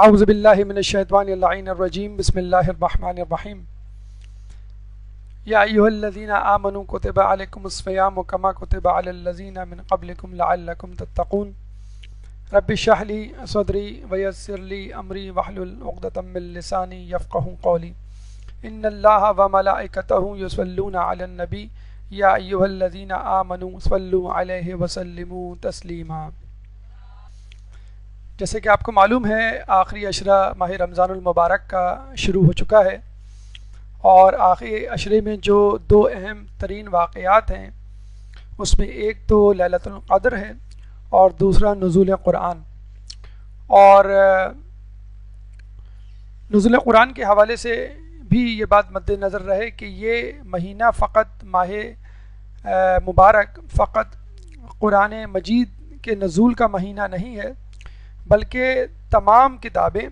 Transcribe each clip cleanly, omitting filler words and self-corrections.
اعوذ باللہ من الشیطان اللعین الرجیم بسم اللہ الرحمن الرحیم یا ایہا الذین آمنوا کتب علیکم الصیام کما کتب علی الذین من قبلکم لعلکم تتقون رب اشرح لی صدری ویسر لی امری واحلل عقدۃ من لسانی یفقہوا قولی ان اللہ وملائکتہ یصلون علی النبی یا ایہا الذین آمنوا صلوا علیہ وسلموا تسلیما۔ جیسے کہ آپ کو معلوم ہے آخری عشرہ ماہ رمضان المبارک کا شروع ہو چکا ہے، اور آخری عشرے میں جو دو اہم ترین واقعات ہیں اس میں ایک تو لیلۃ القدر ہے اور دوسرا نزول قرآن۔ اور نزول قرآن کے حوالے سے بھی یہ بات مد نظر رہے کہ یہ مہینہ فقط ماہ مبارک فقط قرآن مجید کے نزول کا مہینہ نہیں ہے، بلکہ تمام کتابیں،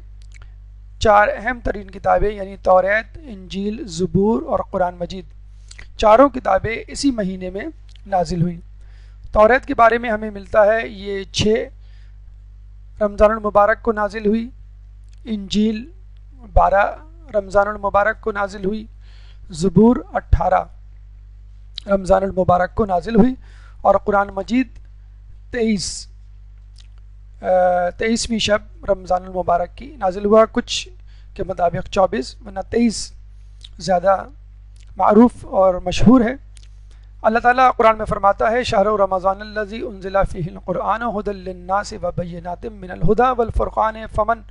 چار اہم ترین کتابیں یعنی توریت، انجیل، زبور اور قرآن مجید، چاروں کتابیں اسی مہینے میں نازل ہوئیں۔ توریت کے بارے میں ہمیں ملتا ہے یہ 6 رمضان المبارک کو نازل ہوئی، انجیل 12 رمضان المبارک کو نازل ہوئی، زبور 18 رمضان المبارک کو نازل ہوئی، اور قرآن مجید 23ویں شب رمضان المبارک کی نازل ہوا، کچھ کے مطابق 24 ورنہ 23 زیادہ معروف اور مشہور ہے۔ اللہ تعالیٰ قرآن میں فرماتا ہے شہر رمضان الذی انزل فیہ القرآن ھدی للناس وبینات من الھدی والفرقان فمن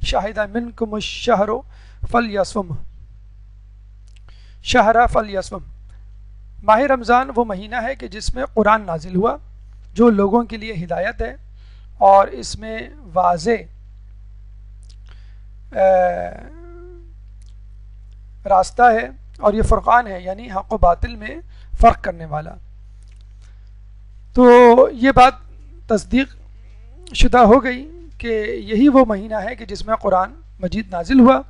شہد منکم الشہر فلیصمہ۔ شہر فلیصمہ، ماہ رمضان وہ مہینہ ہے کہ جس میں قرآن نازل ہوا جو لوگوں کے لیے ہدایت ہے، اور اس میں واضح راستہ ہے، اور یہ فرقان ہے یعنی حق و باطل میں فرق کرنے والا۔ تو یہ بات تصدیق شدہ ہو گئی کہ یہی وہ مہینہ ہے کہ جس میں قرآن مجید نازل ہوا،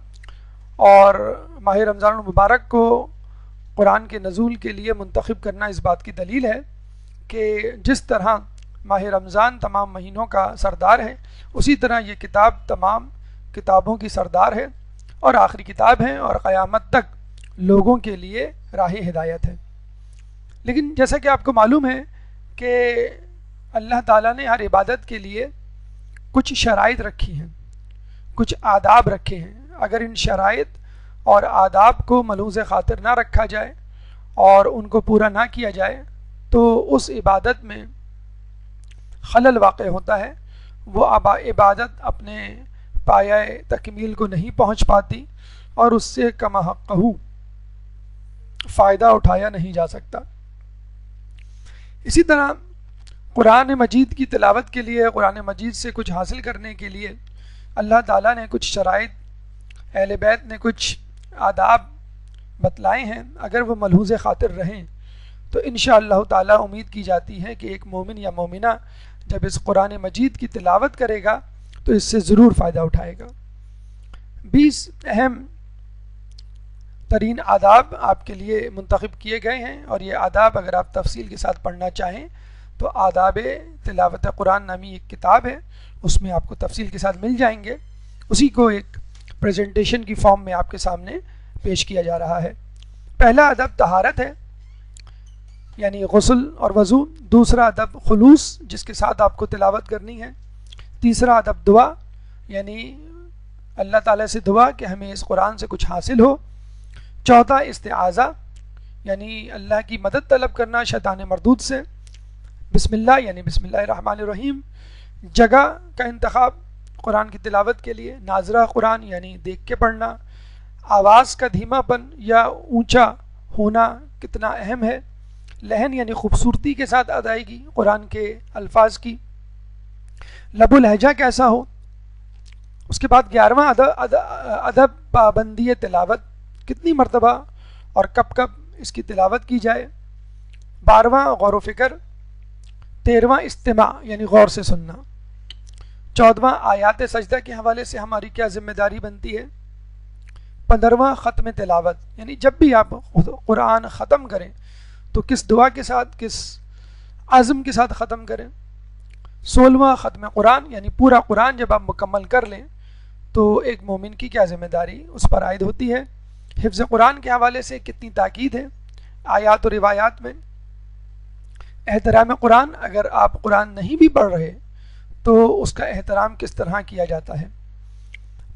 اور ماہ رمضان المبارک کو قرآن کے نزول کے لیے منتخب کرنا اس بات کی دلیل ہے کہ جس طرح ماہ رمضان تمام مہینوں کا سردار ہے، اسی طرح یہ کتاب تمام کتابوں کی سردار ہے اور آخری کتاب ہے، اور قیامت تک لوگوں کے لیے راہ ہدایت ہے۔ لیکن جیسا کہ آپ کو معلوم ہے کہ اللہ تعالیٰ نے ہر عبادت کے لیے کچھ شرائط رکھی ہیں، کچھ آداب رکھے ہیں۔ اگر ان شرائط اور آداب کو ملحوظ خاطر نہ رکھا جائے اور ان کو پورا نہ کیا جائے تو اس عبادت میں خلل واقع ہوتا ہے، وہ عبادت اپنے پایۂ تکمیل کو نہیں پہنچ پاتی، اور اس سے کما حقہ فائدہ اٹھایا نہیں جا سکتا۔ اسی طرح قرآن مجید کی تلاوت کے لیے، قرآن مجید سے کچھ حاصل کرنے کے لیے اللہ تعالیٰ نے کچھ شرائط، اہل بیت نے کچھ آداب بتلائے ہیں۔ اگر وہ ملحوظ خاطر رہیں تو انشاءاللہ تعالیٰ امید کی جاتی ہے کہ ایک مومن یا مومنہ جب اس قرآن مجید کی تلاوت کرے گا تو اس سے ضرور فائدہ اٹھائے گا۔ 20 اہم ترین آداب آپ کے لیے منتخب کیے گئے ہیں، اور یہ آداب اگر آپ تفصیل کے ساتھ پڑھنا چاہیں تو آداب تلاوت قرآن نامی ایک کتاب ہے، اس میں آپ کو تفصیل کے ساتھ مل جائیں گے۔ اسی کو ایک پریزنٹیشن کی فارم میں آپ کے سامنے پیش کیا جا رہا ہے۔ پہلا ادب طہارت ہے یعنی غسل اور وضو، دوسرا ادب خلوص جس کے ساتھ آپ کو تلاوت کرنی ہے، تیسرا ادب دعا یعنی اللہ تعالیٰ سے دعا کہ ہمیں اس قرآن سے کچھ حاصل ہو، چوتھا استعاذہ یعنی اللہ کی مدد طلب کرنا شیطان مردود سے، بسم اللہ یعنی بسم اللہ الرحمن الرحیم، جگہ کا انتخاب قرآن کی تلاوت کے لیے، ناظرہ قرآن یعنی دیکھ کے پڑھنا، آواز کا دھیما پن یا اونچا ہونا کتنا اہم ہے، لہن یعنی خوبصورتی کے ساتھ ادائیگی قرآن کے الفاظ کی، لب و لہجہ کیسا ہو۔ اس کے بعد 11واں ادب پابندی تلاوت، کتنی مرتبہ اور کب کب اس کی تلاوت کی جائے، 12واں غور و فکر، 13واں استماع یعنی غور سے سننا، 14واں آیات سجدہ کے حوالے سے ہماری کیا ذمہ داری بنتی ہے، 15واں ختم تلاوت یعنی جب بھی آپ قرآن ختم کریں تو کس دعا کے ساتھ، کس عزم کے ساتھ ختم کریں، 16واں ختم قرآن یعنی پورا قرآن جب آپ مکمل کر لیں تو ایک مومن کی کیا ذمہ داری اس پر عائد ہوتی ہے۔ حفظ قرآن کے حوالے سے کتنی تاکید ہے آیات و روایات میں۔ احترام قرآن، اگر آپ قرآن نہیں بھی پڑھ رہے تو اس کا احترام کس طرح کیا جاتا ہے۔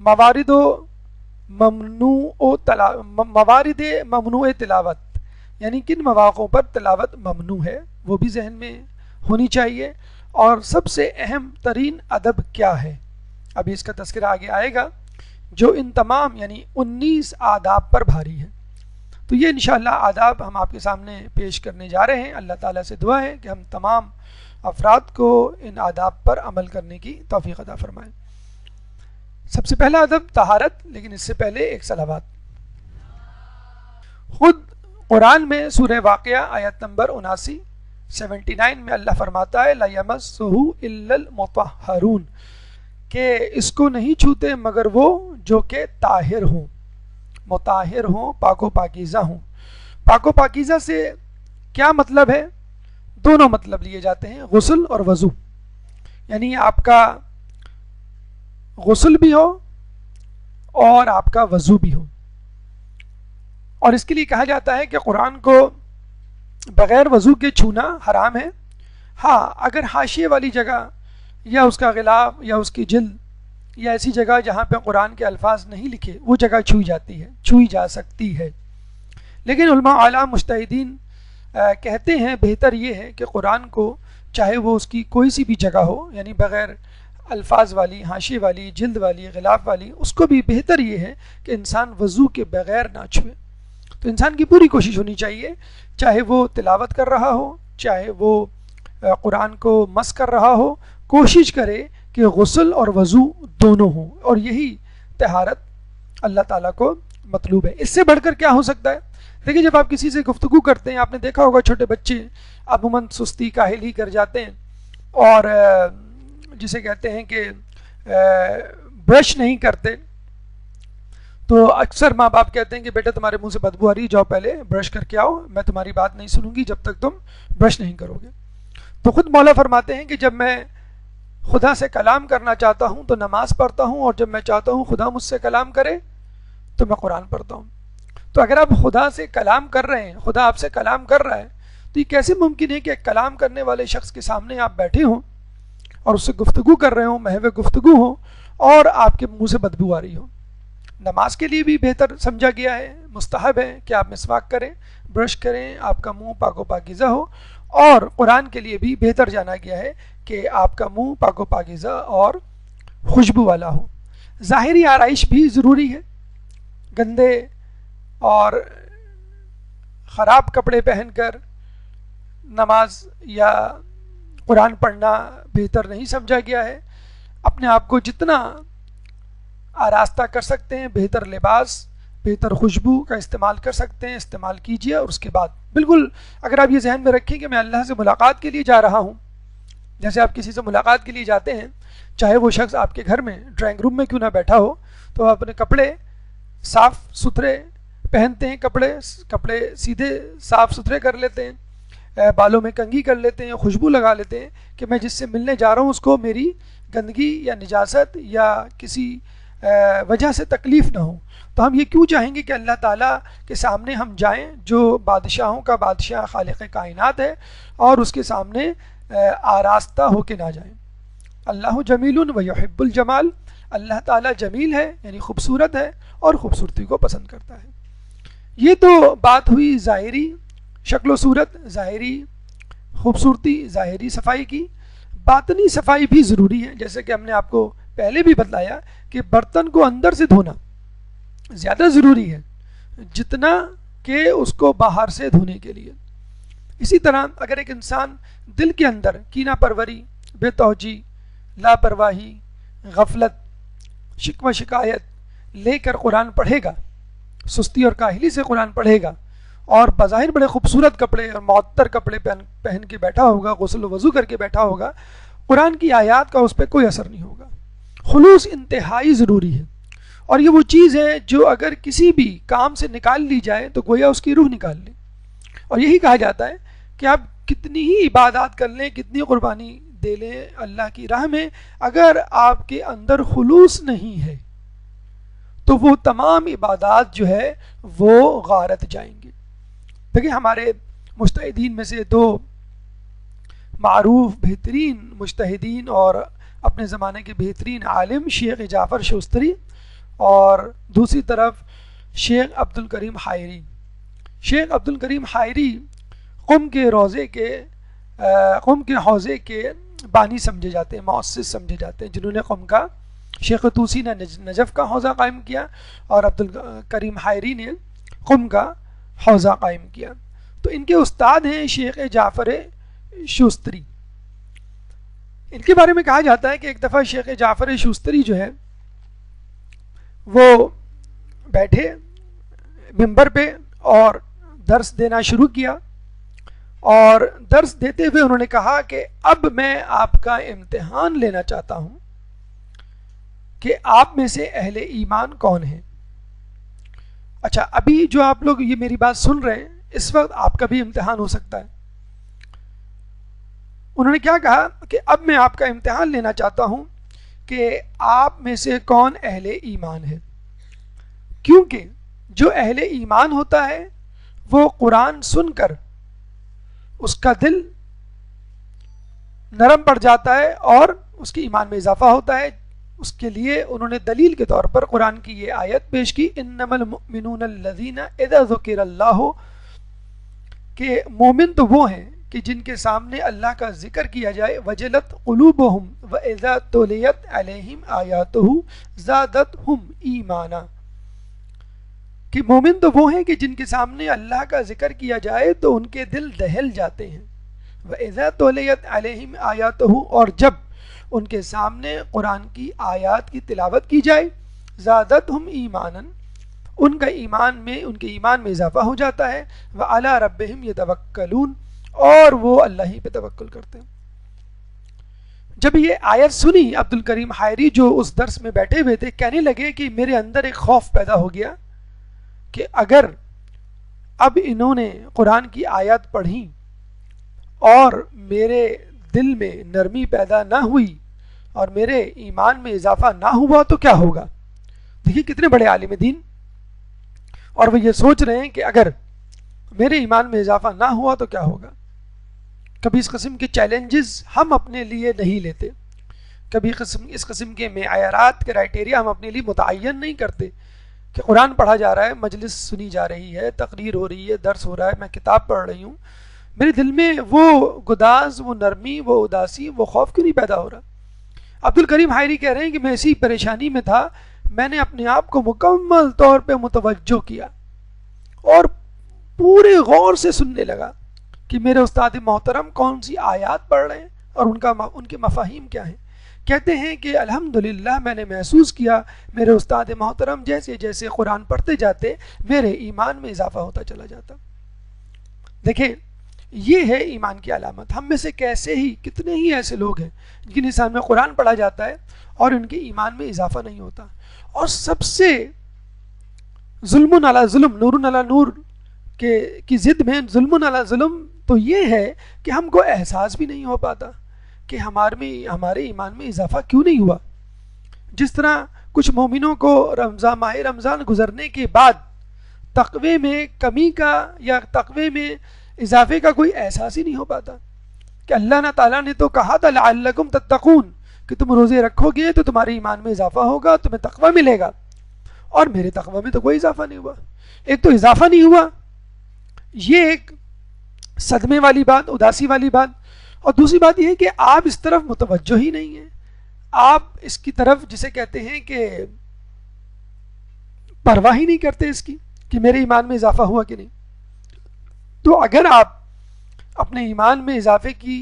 موارد ممنوع تلاوت، یعنی کن مواقعوں پر تلاوت ممنوع ہے وہ بھی ذہن میں ہونی چاہیے، اور سب سے اہم ترین ادب کیا ہے، ابھی اس کا تذکرہ آگے آئے گا، جو ان تمام یعنی 19 آداب پر بھاری ہے۔ تو یہ انشاءاللہ آداب ہم آپ کے سامنے پیش کرنے جا رہے ہیں۔ اللہ تعالیٰ سے دعا ہے کہ ہم تمام افراد کو ان آداب پر عمل کرنے کی توفیق عطا فرمائے۔ سب سے پہلا ادب طہارت، لیکن اس سے پہلے ایک صلوات۔ خود قرآن میں سورہ واقعہ آیت نمبر 79 میں اللہ فرماتا ہے لا یمسہ الا المطہرون، کہ اس کو نہیں چھوتے مگر وہ جو کہ طاہر ہوں، مطہر ہوں، پاک و پاکیزہ ہوں۔ پاک و پاکیزہ سے کیا مطلب ہے؟ دونوں مطلب لیے جاتے ہیں، غسل اور وضو، یعنی آپ کا غسل بھی ہو اور آپ کا وضو بھی ہو۔ اور اس کے لیے کہا جاتا ہے کہ قرآن کو بغیر وضو کے چھونا حرام ہے۔ ہاں، اگر حاشیے والی جگہ یا اس کا غلاف یا اس کی جلد یا ایسی جگہ جہاں پہ قرآن کے الفاظ نہیں لکھے وہ جگہ چھوئی جا سکتی ہے، لیکن علماء اعلیٰ مجتہدین کہتے ہیں بہتر یہ ہے کہ قرآن کو چاہے وہ اس کی کوئی سی بھی جگہ ہو، یعنی بغیر الفاظ والی، حاشیے والی، جلد والی، غلاف والی، اس کو بھی بہتر یہ ہے کہ انسان وضو کے بغیر نہ چھوئے۔ تو انسان کی پوری کوشش ہونی چاہیے، چاہے وہ تلاوت کر رہا ہو، چاہے وہ قرآن کو مس کر رہا ہو، کوشش کرے کہ غسل اور وضو دونوں ہوں، اور یہی طہارت اللہ تعالیٰ کو مطلوب ہے۔ اس سے بڑھ کر کیا ہو سکتا ہے؟ دیکھیں، جب آپ کسی سے گفتگو کرتے ہیں، آپ نے دیکھا ہوگا چھوٹے بچے عموماً سستی کاہلی کر جاتے ہیں اور جسے کہتے ہیں کہ برش نہیں کرتے، تو اکثر ماں باپ کہتے ہیں کہ بیٹا تمہارے منہ سے بدبو آ رہی، جاؤ پہلے برش کر کے آؤ، میں تمہاری بات نہیں سنوں گی جب تک تم برش نہیں کرو گے۔ تو خود مولا فرماتے ہیں کہ جب میں خدا سے کلام کرنا چاہتا ہوں تو نماز پڑھتا ہوں، اور جب میں چاہتا ہوں خدا مجھ سے کلام کرے تو میں قرآن پڑھتا ہوں۔ تو اگر آپ خدا سے کلام کر رہے ہیں، خدا آپ سے کلام کر رہا ہے، تو یہ کیسے ممکن ہے کہ کلام کرنے والے شخص کے سامنے آپ بیٹھے ہوں اور اس سے گفتگو کر رہے ہوں، محو گفتگو ہو، اور آپ کے منہ سے بدبو آ رہی ہو؟ نماز کے لیے بھی بہتر سمجھا گیا ہے، مستحب ہے کہ آپ مسواک کریں، برش کریں، آپ کا منہ پاک و پاکیزہ ہو، اور قرآن کے لیے بھی بہتر جانا گیا ہے کہ آپ کا منہ پاک و پاکیزہ اور خوشبو والا ہو۔ ظاہری آرائش بھی ضروری ہے، گندے اور خراب کپڑے پہن کر نماز یا قرآن پڑھنا بہتر نہیں سمجھا گیا ہے۔ اپنے آپ کو جتنا آراستہ کر سکتے ہیں، بہتر لباس، بہتر خوشبو کا استعمال کر سکتے ہیں، استعمال کیجیے، اور اس کے بعد بالکل اگر آپ یہ ذہن میں رکھیں کہ میں اللہ سے ملاقات کے لیے جا رہا ہوں، جیسے آپ کسی سے ملاقات کے لیے جاتے ہیں، چاہے وہ شخص آپ کے گھر میں ڈرائنگ روم میں کیوں نہ بیٹھا ہو، تو آپ اپنے کپڑے صاف ستھرے پہنتے ہیں، کپڑے سیدھے صاف ستھرے کر لیتے ہیں، بالوں میں کنگھی کر لیتے ہیں، خوشبو لگا لیتے ہیں کہ میں جس سے ملنے جا رہا ہوں اس کو میری گندگی یا نجاست یا کسی وجہ سے تکلیف نہ ہو۔ تو ہم یہ کیوں چاہیں گے کہ اللہ تعالیٰ کے سامنے ہم جائیں جو بادشاہوں کا بادشاہ خالق کائنات ہے، اور اس کے سامنے آراستہ ہو کے نہ جائیں۔ اللہ جمیل و یحب الجمال، اللہ تعالیٰ جمیل ہے یعنی خوبصورت ہے اور خوبصورتی کو پسند کرتا ہے۔ یہ تو بات ہوئی ظاہری شکل و صورت، ظاہری خوبصورتی، ظاہری صفائی کی۔ باطنی صفائی بھی ضروری ہے، جیسے کہ ہم نے آپ کو پہلے بھی بتلایا کہ برتن کو اندر سے دھونا زیادہ ضروری ہے جتنا کہ اس کو باہر سے دھونے کے لیے۔ اسی طرح اگر ایک انسان دل کے اندر کینہ پروری، بے توجہی، لاپرواہی، غفلت، شکوہ شکایت لے کر قرآن پڑھے گا، سستی اور کاہلی سے قرآن پڑھے گا، اور بظاہر بڑے خوبصورت کپڑے اور معطر کپڑے پہن کے بیٹھا ہوگا، غسل و وضو کر کے بیٹھا ہوگا، قرآن کی آیات کا اس پہ کوئی اثر نہیں ہوگا۔ خلوص انتہائی ضروری ہے، اور یہ وہ چیز ہے جو اگر کسی بھی کام سے نکال لی جائے تو گویا اس کی روح نکال لے۔ اور یہی کہا جاتا ہے کہ آپ کتنی ہی عبادات کر لیں، کتنی قربانی دے لیں اللہ کی راہ میں، اگر آپ کے اندر خلوص نہیں ہے تو وہ تمام عبادات جو ہے وہ غارت جائیں گے۔ دیکھیں ہمارے مجتہدین میں سے دو معروف بہترین مجتہدین اور اپنے زمانے کے بہترین عالم شیخ جعفر شوستری اور دوسری طرف شیخ عبد الکریم حائری۔ شیخ عبد الکریم حائری قم کے حوضے کے بانی سمجھے جاتے ہیں، مؤسس سمجھے جاتے ہیں، جنہوں نے قم کا، شیخ طوسی نے نجف کا حوضہ قائم کیا اور عبد الکریم حائری نے قم کا حوضہ قائم کیا۔ تو ان کے استاد ہیں شیخ جعفر شوستری۔ ان کے بارے میں کہا جاتا ہے کہ ایک دفعہ شیخ جعفر شوستری جو ہے وہ بیٹھے منبر پہ اور درس دینا شروع کیا، اور درس دیتے ہوئے انہوں نے کہا کہ اب میں آپ کا امتحان لینا چاہتا ہوں کہ آپ میں سے اہل ایمان کون ہیں۔ اچھا، ابھی جو آپ لوگ یہ میری بات سن رہے ہیں اس وقت آپ کا بھی امتحان ہو سکتا ہے۔ انہوں نے کیا کہا کہ اب میں آپ کا امتحان لینا چاہتا ہوں کہ آپ میں سے کون اہل ایمان ہے، کیونکہ جو اہل ایمان ہوتا ہے وہ قرآن سن کر اس کا دل نرم پڑ جاتا ہے اور اس کے ایمان میں اضافہ ہوتا ہے۔ اس کے لیے انہوں نے دلیل کے طور پر قرآن کی یہ آیت پیش کی، انما المؤمنون الذین اذا ذکر اللہ، کہ مومن تو وہ ہیں کہ جن کے سامنے اللہ کا ذکر کیا جائے، وجلت قلوبہم واذا تلیت علیہم آیاتہ زادتہم ایمانا، کہ مومن تو وہ ہیں کہ جن کے سامنے اللہ کا ذکر کیا جائے تو ان کے دل دہل جاتے ہیں، وَإِذَا تُلِيَتْ عَلَيْهِمْ آيَاتُهُ، اور جب ان کے سامنے قرآن کی آیات کی تلاوت کی جائے، زادتہم ایماناً، ان کے ایمان میں اضافہ ہو جاتا ہے، وَعَلَىٰ رَبِّهِمْ يَتَوَكَّلُونَ، اور وہ اللہ ہی پہ توکل کرتے ہیں۔ جب یہ آیت سنی عبد الکریم حائری جو اس درس میں بیٹھے ہوئے تھے، کہنے لگے کہ میرے اندر ایک خوف پیدا ہو گیا کہ اگر اب انہوں نے قرآن کی آیات پڑھی اور میرے دل میں نرمی پیدا نہ ہوئی اور میرے ایمان میں اضافہ نہ ہوا تو کیا ہوگا۔ دیکھیے کتنے بڑے عالم دین، اور وہ یہ سوچ رہے ہیں کہ اگر میرے ایمان میں اضافہ نہ ہوا تو کیا ہوگا۔ کبھی اس قسم کے چیلنجز ہم اپنے لیے نہیں لیتے، کبھی اس قسم کے معیارات کرائٹیریا ہم اپنے لیے متعین نہیں کرتے کہ قرآن پڑھا جا رہا ہے، مجلس سنی جا رہی ہے، تقریر ہو رہی ہے، درس ہو رہا ہے، میں کتاب پڑھ رہی ہوں، میرے دل میں وہ گداز، وہ نرمی، وہ اداسی، وہ خوف کیوں نہیں پیدا ہو رہا۔ عبد الکریم حائری کہہ رہے ہیں کہ میں اسی پریشانی میں تھا، میں نے اپنے آپ کو مکمل طور پہ متوجہ کیا اور پورے غور سے سننے لگا کہ میرے استاد محترم کون سی آیات پڑھ رہے ہیں اور ان کے مفاہیم کیا ہیں۔ کہتے ہیں کہ الحمدللہ میں نے محسوس کیا میرے استاد محترم جیسے جیسے قرآن پڑھتے جاتے میرے ایمان میں اضافہ ہوتا چلا جاتا۔ دیکھیں یہ ہے ایمان کی علامت۔ ہم میں سے کتنے ہی ایسے لوگ ہیں جن کے نسان میں قرآن پڑھا جاتا ہے اور ان کے ایمان میں اضافہ نہیں ہوتا، اور سب سے ظلم علی ظلم، نور علی نور کی ضد میں ظلم علی ظلم تو یہ ہے کہ ہم کو احساس بھی نہیں ہو پاتا کہ ہمارے ایمان میں اضافہ کیوں نہیں ہوا۔ جس طرح کچھ مومنوں کو ماہ رمضان گزرنے کے بعد تقوی میں کمی کا یا تقوی میں اضافے کا کوئی احساس ہی نہیں ہو پاتا کہ اللہ تعالیٰ نے تو کہا تھا لعلکم تتقون کہ تم روزے رکھو گے تو تمہارے ایمان میں اضافہ ہوگا، تمہیں تقوی ملے گا، اور میرے تقوی میں تو کوئی اضافہ نہیں ہوا۔ ایک تو اضافہ نہیں ہوا، یہ ایک صدمے والی بات، اداسی والی بات، اور دوسری بات یہ ہے کہ آپ اس طرف متوجہ ہی نہیں ہیں، آپ اس کی طرف جسے کہتے ہیں کہ پرواہ ہی نہیں کرتے اس کی کہ میرے ایمان میں اضافہ ہوا کہ نہیں۔ تو اگر آپ اپنے ایمان میں اضافے کی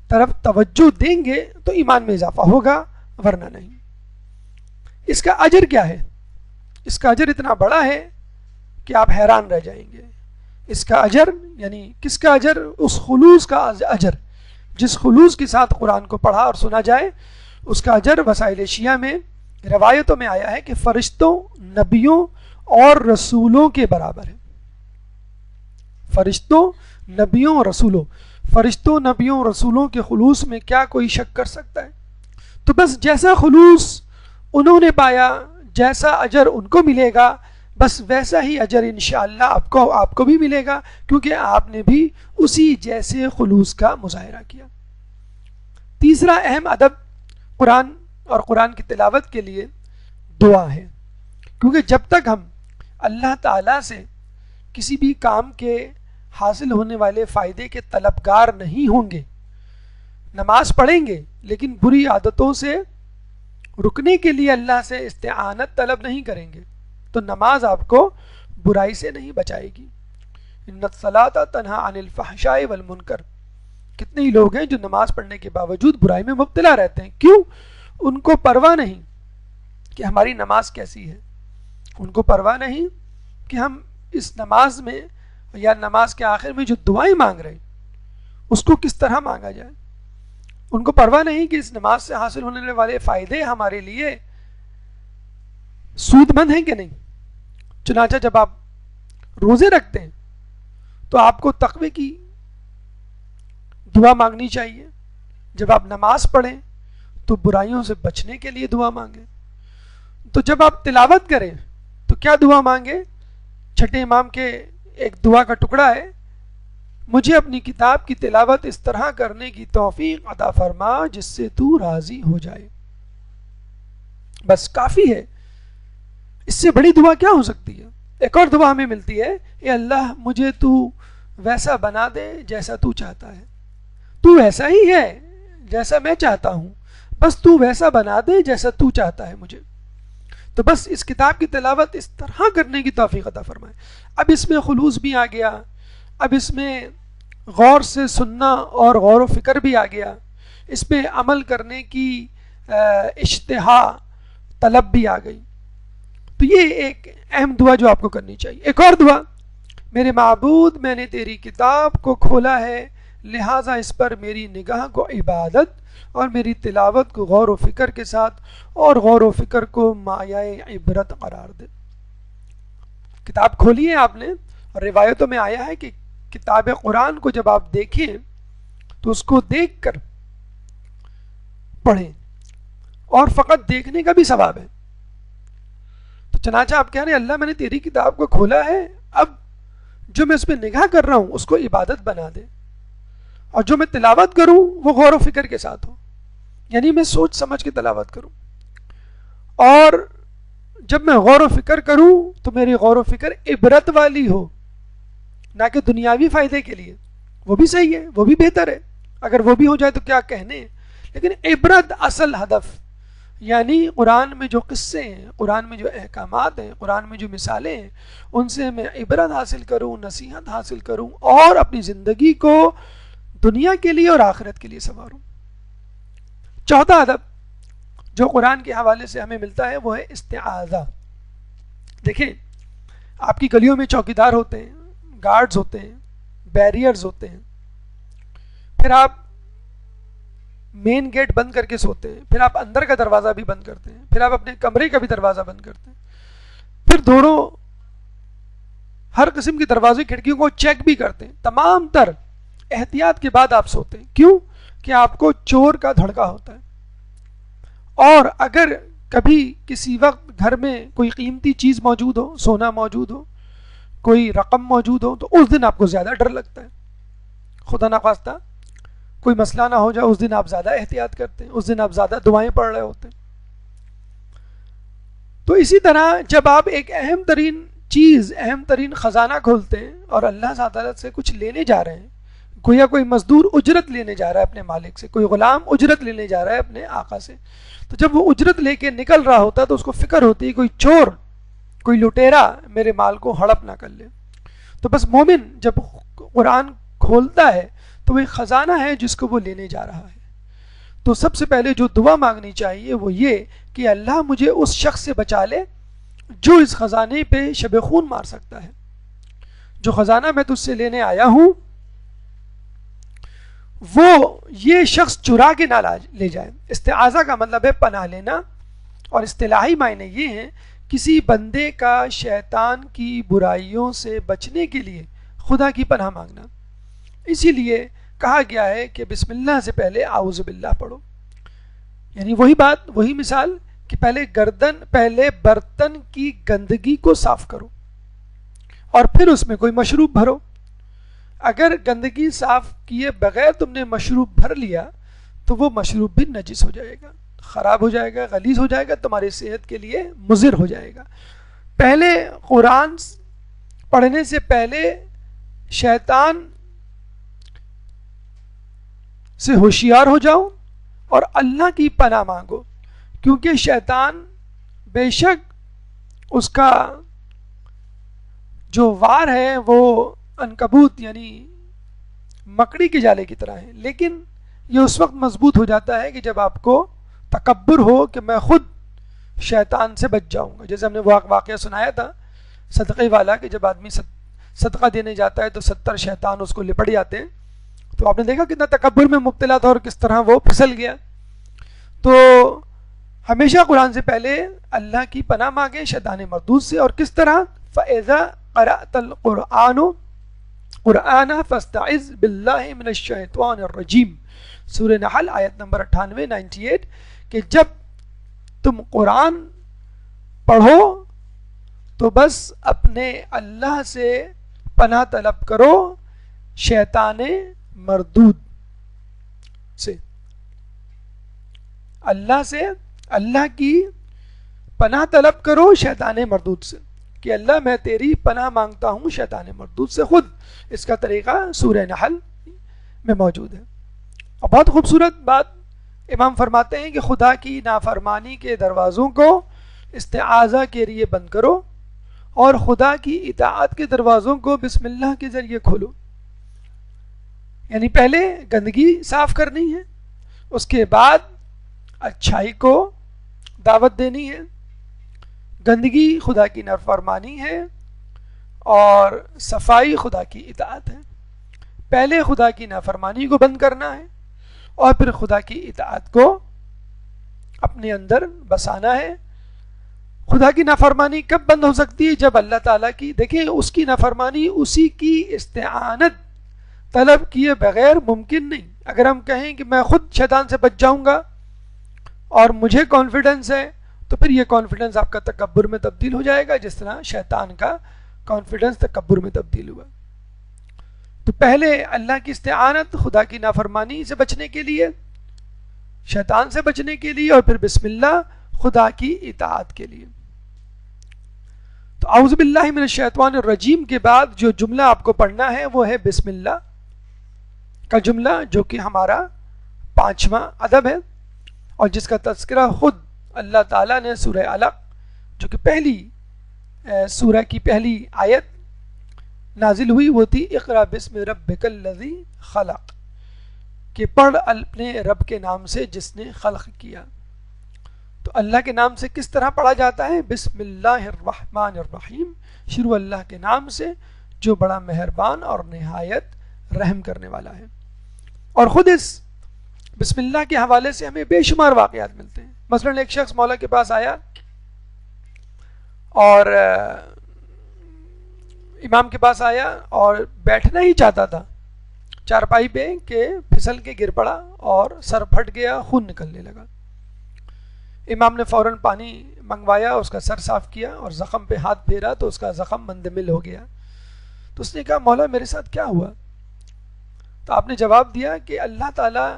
طرف توجہ دیں گے تو ایمان میں اضافہ ہوگا، ورنہ نہیں۔ اس کا اجر کیا ہے؟ اس کا اجر اتنا بڑا ہے کہ آپ حیران رہ جائیں گے۔ اس کا اجر یعنی کس کا اجر؟ اس خلوص کا اجر، جس خلوص کے ساتھ قرآن کو پڑھا اور سنا جائے، اس کا اجر وسائل شیعہ میں روایتوں میں آیا ہے کہ فرشتوں، نبیوں اور رسولوں کے برابر ہے۔ فرشتوں، نبیوں اور رسولوں، فرشتوں، نبیوں اور رسولوں کے خلوص میں کیا کوئی شک کر سکتا ہے؟ تو بس جیسا خلوص انہوں نے پایا جیسا اجر ان کو ملے گا بس ویسا ہی اجر انشاءاللہ آپ کو بھی ملے گا، کیونکہ آپ نے بھی اسی جیسے خلوص کا مظاہرہ کیا۔ تیسرا اہم ادب قرآن اور قرآن کی تلاوت کے لیے دعا ہے، کیونکہ جب تک ہم اللہ تعالیٰ سے کسی بھی کام کے حاصل ہونے والے فائدے کے طلبگار نہیں ہوں گے، نماز پڑھیں گے لیکن بری عادتوں سے رکنے کے لیے اللہ سے استعانت طلب نہیں کریں گے، تو نماز آپ کو برائی سے نہیں بچائے گی۔ ان الصلاۃ تنہی عن الفحشاء والمنکر، کتنے ہی لوگ ہیں جو نماز پڑھنے کے باوجود برائی میں مبتلا رہتے ہیں، کیوں؟ ان کو پرواہ نہیں کہ ہماری نماز کیسی ہے، ان کو پرواہ نہیں کہ ہم اس نماز میں یا نماز کے آخر میں جو دعائیں مانگ رہے ہیں اس کو کس طرح مانگا جائے، ان کو پرواہ نہیں کہ اس نماز سے حاصل ہونے والے فائدے ہمارے لیے سود مند ہیں کہ نہیں۔ چنانچہ جب آپ روزے رکھتے ہیں تو آپ کو تقوی کی دعا مانگنی چاہیے، جب آپ نماز پڑھیں تو برائیوں سے بچنے کے لیے دعا مانگیں، تو جب آپ تلاوت کریں تو کیا دعا مانگیں؟ چھٹے امام کے ایک دعا کا ٹکڑا ہے، مجھے اپنی کتاب کی تلاوت اس طرح کرنے کی توفیق عطا فرما جس سے تو راضی ہو جائے۔ بس کافی ہے، اس سے بڑی دعا کیا ہو سکتی ہے؟ ایک اور دعا ہمیں ملتی ہے، اے اللہ مجھے تو ویسا بنا دے جیسا تو چاہتا ہے، تو ویسا ہی ہے جیسا میں چاہتا ہوں، بس تو ویسا بنا دے جیسا تو چاہتا ہے مجھے، تو بس اس کتاب کی تلاوت اس طرح کرنے کی توفیق عطا فرمائے۔ اب اس میں خلوص بھی آ گیا، اب اس میں غور سے سننا اور غور و فکر بھی آ گیا، اس میں عمل کرنے کی اشتہا طلب بھی آ گئی، تو یہ ایک اہم دعا جو آپ کو کرنی چاہیے۔ ایک اور دعا، میرے معبود میں نے تیری کتاب کو کھولا ہے لہٰذا اس پر میری نگاہ کو عبادت اور میری تلاوت کو غور و فکر کے ساتھ اور غور و فکر کو مایۂ عبرت قرار دے۔ کتاب کھولی ہے آپ نے، اور روایتوں میں آیا ہے کہ کتاب قرآن کو جب آپ دیکھیں تو اس کو دیکھ کر پڑھیں، اور فقط دیکھنے کا بھی ثواب ہے۔ تو چنانچہ آپ کہہ رہے ہیں اللہ میں نے تیری کتاب کو کھولا ہے، اب جو میں اس پہ نگاہ کر رہا ہوں اس کو عبادت بنا دے، اور جو میں تلاوت کروں وہ غور و فکر کے ساتھ ہو، یعنی میں سوچ سمجھ کے تلاوت کروں، اور جب میں غور و فکر کروں تو میری غور و فکر عبرت والی ہو، نہ کہ دنیاوی فائدے کے لیے۔ وہ بھی صحیح ہے، وہ بھی بہتر ہے، اگر وہ بھی ہو جائے تو کیا کہنے، لیکن عبرت اصل ہدف، یعنی قرآن میں جو قصے ہیں، قرآن میں جو احکامات ہیں، قرآن میں جو مثالیں ہیں، ان سے میں عبرت حاصل کروں، نصیحت حاصل کروں، اور اپنی زندگی کو دنیا کے لیے اور آخرت کے لیے سنواروں۔ چوتھا ادب جو قرآن کے حوالے سے ہمیں ملتا ہے وہ ہے استعاذہ۔ دیکھیں، آپ کی گلیوں میں چوکیدار ہوتے ہیں، گارڈز ہوتے ہیں، بیریئرز ہوتے ہیں، پھر آپ مین گیٹ بند کر کے سوتے ہیں، پھر آپ اندر کا دروازہ بھی بند کرتے ہیں، پھر آپ اپنے کمرے کا بھی دروازہ بند کرتے ہیں، پھر دونوں ہر قسم کے دروازے کھڑکیوں کو چیک بھی کرتے ہیں، تمام تر احتیاط کے بعد آپ سوتے ہیں۔ کیوں؟ کہ آپ کو چور کا دھڑکا ہوتا ہے، اور اگر کبھی کسی وقت گھر میں کوئی قیمتی چیز موجود ہو، سونا موجود ہو، کوئی رقم موجود ہو، تو اس دن آپ کو زیادہ ڈر لگتا ہے، خدا نخواستہ کوئی مسئلہ نہ ہو جائے، اس دن آپ زیادہ احتیاط کرتے ہیں، اس دن آپ زیادہ دعائیں پڑھ رہے ہوتے ہیں۔ تو اسی طرح جب آپ ایک اہم ترین چیز، اہم ترین خزانہ کھولتے ہیں اور اللہ تعالیٰ سے کچھ لینے جا رہے ہیں، گویا کوئی مزدور اجرت لینے جا رہا ہے اپنے مالک سے، کوئی غلام اجرت لینے جا رہا ہے اپنے آقا سے، تو جب وہ اجرت لے کے نکل رہا ہوتا ہے تو اس کو فکر ہوتی ہے کوئی چور، کوئی لٹیرا میرے مال کو ہڑپ نہ کر لے۔ تو بس مومن جب قرآن کھولتا ہے تو وہ ایک خزانہ ہے جس کو وہ لینے جا رہا ہے۔ تو سب سے پہلے جو دعا مانگنی چاہیے وہ یہ کہ اللہ مجھے اس شخص سے بچا لے جو اس خزانے پہ شب خون مار سکتا ہے، جو خزانہ میں تجھ سے لینے آیا ہوں وہ یہ شخص چرا کے نہ لے جائے۔ استعاذہ کا مطلب ہے پناہ لینا، اور اصطلاحی معنی یہ ہیں کسی بندے کا شیطان کی برائیوں سے بچنے کے لیے خدا کی پناہ مانگنا۔ اسی لیے کہا گیا ہے کہ بسم اللہ سے پہلے اعوذ باللہ پڑھو، یعنی وہی بات، وہی مثال کہ پہلے برتن کی گندگی کو صاف کرو اور پھر اس میں کوئی مشروب بھرو. اگر گندگی صاف کیے بغیر تم نے مشروب بھر لیا تو وہ مشروب بھی نجس ہو جائے گا, خراب ہو جائے گا, غلیظ ہو جائے گا, تمہاری صحت کے لیے مضر ہو جائے گا. پہلے قرآن پڑھنے سے پہلے شیطان سے ہوشیار ہو جاؤ اور اللہ کی پناہ مانگو, کیونکہ شیطان بے شک اس کا جو وار ہے وہ عنکبوت یعنی مکڑی کے جالے کی طرح ہے, لیکن یہ اس وقت مضبوط ہو جاتا ہے کہ جب آپ کو تکبر ہو کہ میں خود شیطان سے بچ جاؤں گا. جیسے ہم نے واقعہ سنایا تھا صدقے والا کہ جب آدمی صدقہ دینے جاتا ہے تو 70 شیطان اس کو لپٹ جاتے ہیں. تو آپ نے دیکھا کتنا تکبر میں مبتلا تھا اور کس طرح وہ پھسل گیا. تو ہمیشہ قرآن سے پہلے اللہ کی پناہ مانگیں شیطان مردود سے. اور کس طرح فَإِذَا قَرَأْتَ الْقُرْآنُ قرآن فاستعذ باللہ من الشیطان الرجیم, سورہ نحل آیت نمبر 98 کہ جب تم قرآن پڑھو تو بس اپنے اللہ سے پناہ طلب کرو شیطان مردود سے. اللہ کی پناہ طلب کرو شیطان مردود سے کہ اللہ میں تیری پناہ مانگتا ہوں شیطان مردود سے. خود اس کا طریقہ سورہ نحل میں موجود ہے. اور بہت خوبصورت بات امام فرماتے ہیں کہ خدا کی نافرمانی کے دروازوں کو استعاذہ کے لیے بند کرو اور خدا کی اطاعت کے دروازوں کو بسم اللہ کے ذریعے کھولو. یعنی پہلے گندگی صاف کرنی ہے, اس کے بعد اچھائی کو دعوت دینی ہے. گندگی خدا کی نافرمانی ہے اور صفائی خدا کی اطاعت ہے. پہلے خدا کی نافرمانی کو بند کرنا ہے اور پھر خدا کی اطاعت کو اپنے اندر بسانا ہے. خدا کی نافرمانی کب بند ہو سکتی ہے؟ جب اللہ تعالیٰ کی دیکھیں اس کی نافرمانی اسی کی استعانت طلب کیے بغیر ممکن نہیں. اگر ہم کہیں کہ میں خود شیطان سے بچ جاؤں گا اور مجھے کانفیڈنس ہے تو پھر یہ کانفیڈنس آپ کا تکبر میں تبدیل ہو جائے گا, جس طرح شیطان کا کانفیڈنس تکبر میں تبدیل ہوا. تو پہلے اللہ کی استعانت خدا کی نافرمانی سے بچنے کے لیے, شیطان سے بچنے کے لیے, اور پھر بسم اللہ خدا کی اطاعت کے لیے. تو اعوذ باللہ من الشیطان الرجیم کے بعد جو جملہ آپ کو پڑھنا ہے وہ ہے بسم اللہ کا جملہ, جو کہ ہمارا 5واں ادب ہے اور جس کا تذکرہ خود اللہ تعالیٰ نے سورہ علق جو کہ پہلی سورہ کی پہلی آیت نازل ہوئی وہ تھی اقرا بسم ربک الذی خلق, کہ پڑھ اپنے رب کے نام سے جس نے خلق کیا. تو اللہ کے نام سے کس طرح پڑھا جاتا ہے؟ بسم اللہ الرحمن الرحیم, شروع اللہ کے نام سے جو بڑا مہربان اور نہایت رحم کرنے والا ہے. اور خود اس بسم اللہ کے حوالے سے ہمیں بے شمار واقعات ملتے ہیں. مثلا ایک شخص مولا کے پاس آیا اور امام کے پاس آیا اور بیٹھنا ہی چاہتا تھا چارپائی پہ کہ پھسل کے گر پڑا اور سر پھٹ گیا, خون نکلنے لگا. امام نے فوراً پانی منگوایا, اس کا سر صاف کیا اور زخم پہ ہاتھ پھیرا تو اس کا زخم مندمل ہو گیا. تو اس نے کہا مولا میرے ساتھ کیا ہوا؟ تو آپ نے جواب دیا کہ اللہ تعالیٰ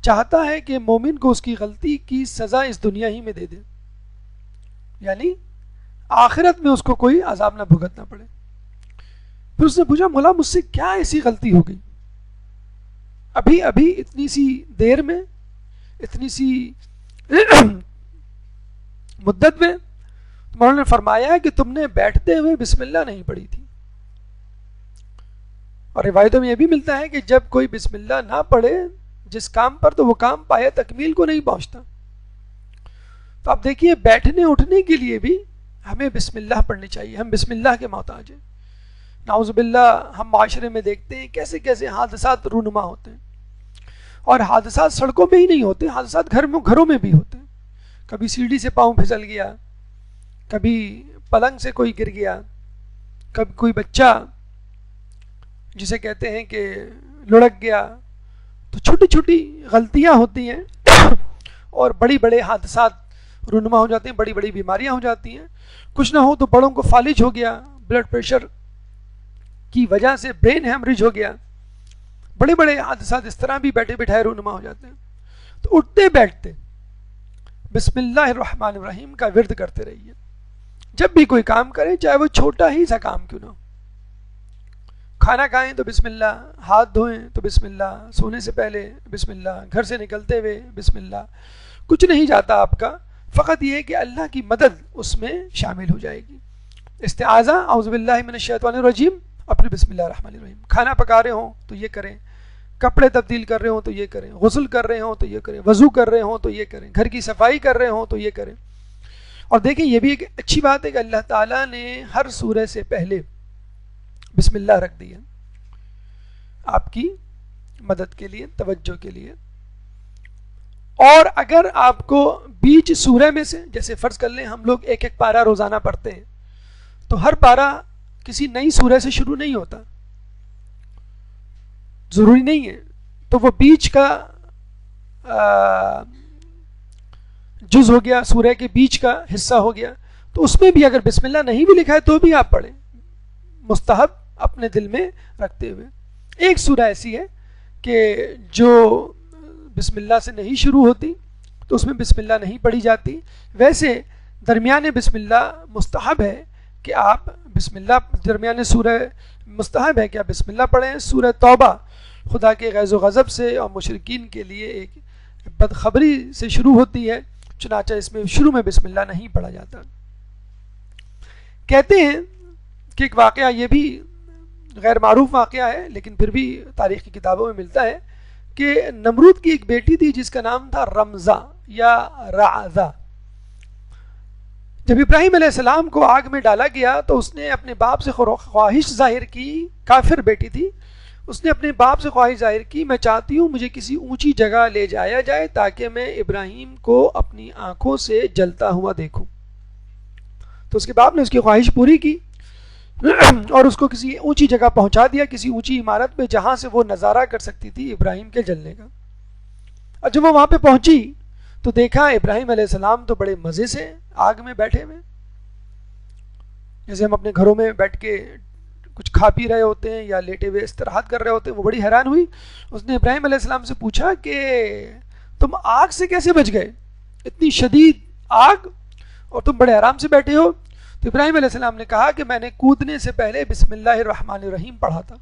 چاہتا ہے کہ مومن کو اس کی غلطی کی سزا اس دنیا ہی میں دے دے, یعنی آخرت میں اس کو کوئی عذاب نہ بھگتنا پڑے. پھر اس نے پوچھا مولا مجھ سے کیا ایسی غلطی ہو گئی ابھی اتنی سی دیر میں, اتنی سی مدت میں؟ مولانا نے فرمایا کہ تم نے بیٹھتے ہوئے بسم اللہ نہیں پڑھی تھی. اور روایتوں میں یہ بھی ملتا ہے کہ جب کوئی بسم اللہ نہ پڑھے جس کام پر تو وہ کام پائے تکمیل کو نہیں پہنچتا. تو آپ دیکھیے بیٹھنے اٹھنے کے لیے بھی ہمیں بسم اللہ پڑھنی چاہیے. ہم بسم اللہ کے محتاج ہیں. نعوذ باللہ ہم معاشرے میں دیکھتے ہیں کیسے کیسے حادثات رونما ہوتے ہیں, اور حادثات سڑکوں پہ ہی نہیں ہوتے, حادثات گھروں میں بھی ہوتے ہیں. کبھی سیڑھی سے پاؤں پھسل گیا, کبھی پلنگ سے کوئی گر گیا, کبھی کوئی بچہ جسے کہتے ہیں کہ لڑک گیا. تو چھوٹی چھوٹی غلطیاں ہوتی ہیں اور بڑی بڑے حادثات رونما ہو جاتے ہیں، بڑی بڑی بیماریاں ہو جاتی ہیں. کچھ نہ ہو تو بڑوں کو فالج ہو گیا، بلڈ پریشر کی وجہ سے برین ہیمریج ہو گیا، بڑے بڑے حادثات اس طرح بھی بیٹھے بٹھائے رونما ہو جاتے ہیں. تو اٹھتے بیٹھتے بسم اللہ الرحمن الرحیم کا ورد کرتے رہیے. جب بھی کوئی کام کریں، چاہے وہ چھوٹا ہی سا کام کیوں نہ ہو. کھانا کھائیں تو بسم اللہ، ہاتھ دھوئیں تو بسم اللہ، سونے سے پہلے بسم اللہ، گھر سے نکلتے ہوئے بسم اللہ. کچھ نہیں جاتا آپ کا، فقط یہ ہے کہ اللہ کی مدد اس میں شامل ہو جائے گی. استعاذہ اعوذ باللہ من الشیطان الرجیم، اپنے بسم اللہ الرحمن الرحیم. کھانا پکا رہے ہوں تو یہ کریں، کپڑے تبدیل کر رہے ہوں تو یہ کریں، غسل کر رہے ہوں تو یہ کریں، وضو کر رہے ہوں تو یہ کریں، گھر کی صفائی کر رہے ہوں تو یہ کریں. اور دیکھیں یہ بھی ایک اچھی بات ہے کہ اللہ تعالیٰ نے ہر سورہ سے پہلے بسم اللہ رکھ دی ہے آپ کی مدد کے لیے، توجہ کے لیے. اور اگر آپ کو بیچ سورہ میں سے، جیسے فرض کر لیں ہم لوگ ایک ایک پارہ روزانہ پڑھتے ہیں، تو ہر پارہ کسی نئی سورہ سے شروع نہیں ہوتا، ضروری نہیں ہے. تو وہ بیچ کا جز ہو گیا، سورہ کے بیچ کا حصہ ہو گیا، تو اس میں بھی اگر بسم اللہ نہیں بھی لکھا ہے تو بھی آپ پڑھیں، مستحب اپنے دل میں رکھتے ہوئے. ایک سورہ ایسی ہے کہ جو بسم اللہ سے نہیں شروع ہوتی، تو اس میں بسم اللہ نہیں پڑھی جاتی. ویسے درمیان بسم اللہ مستحب ہے کہ آپ بسم اللہ، درمیان سورہ مستحب ہے کہ آپ بسم اللہ پڑھیں. سورہ توبہ خدا کے غیظ و غضب سے اور مشرکین کے لیے ایک بدخبری سے شروع ہوتی ہے، چنانچہ اس میں شروع میں بسم اللہ نہیں پڑھا جاتا. کہتے ہیں کہ ایک واقعہ، یہ بھی غیر معروف واقعہ ہے لیکن پھر بھی تاریخ کی کتابوں میں ملتا ہے، کہ نمرود کی ایک بیٹی تھی جس کا نام تھا رمزہ یا رعزہ. جب ابراہیم علیہ السلام کو آگ میں ڈالا گیا تو اس نے اپنے باپ سے خواہش ظاہر کی، کافر بیٹی تھی، اس نے اپنے باپ سے خواہش ظاہر کی میں چاہتی ہوں مجھے کسی اونچی جگہ لے جایا جائے تاکہ میں ابراہیم کو اپنی آنکھوں سے جلتا ہوا دیکھوں. تو اس کے باپ نے اس کی خواہش پوری کی اور اس کو کسی اونچی جگہ پہنچا دیا، کسی اونچی عمارت میں جہاں سے وہ نظارہ کر سکتی تھی ابراہیم کے جلنے کا. اور جب وہ وہاں پہ پہنچی تو دیکھا ابراہیم علیہ السلام تو بڑے مزے سے آگ میں بیٹھے ہوئے، جیسے ہم اپنے گھروں میں بیٹھ کے کچھ کھا پی رہے ہوتے ہیں یا لیٹے ہوئے استراحت کر رہے ہوتے ہیں. وہ بڑی حیران ہوئی. اس نے ابراہیم علیہ السلام سے پوچھا کہ تم آگ سے کیسے بچ گئے، اتنی شدید آگ اور تم بڑے آرام سے بیٹھے ہو؟ تو ابراہیم علیہ السلام نے کہا کہ میں نے کودنے سے پہلے بسم اللہ الرحمن الرحیم پڑھا تھا.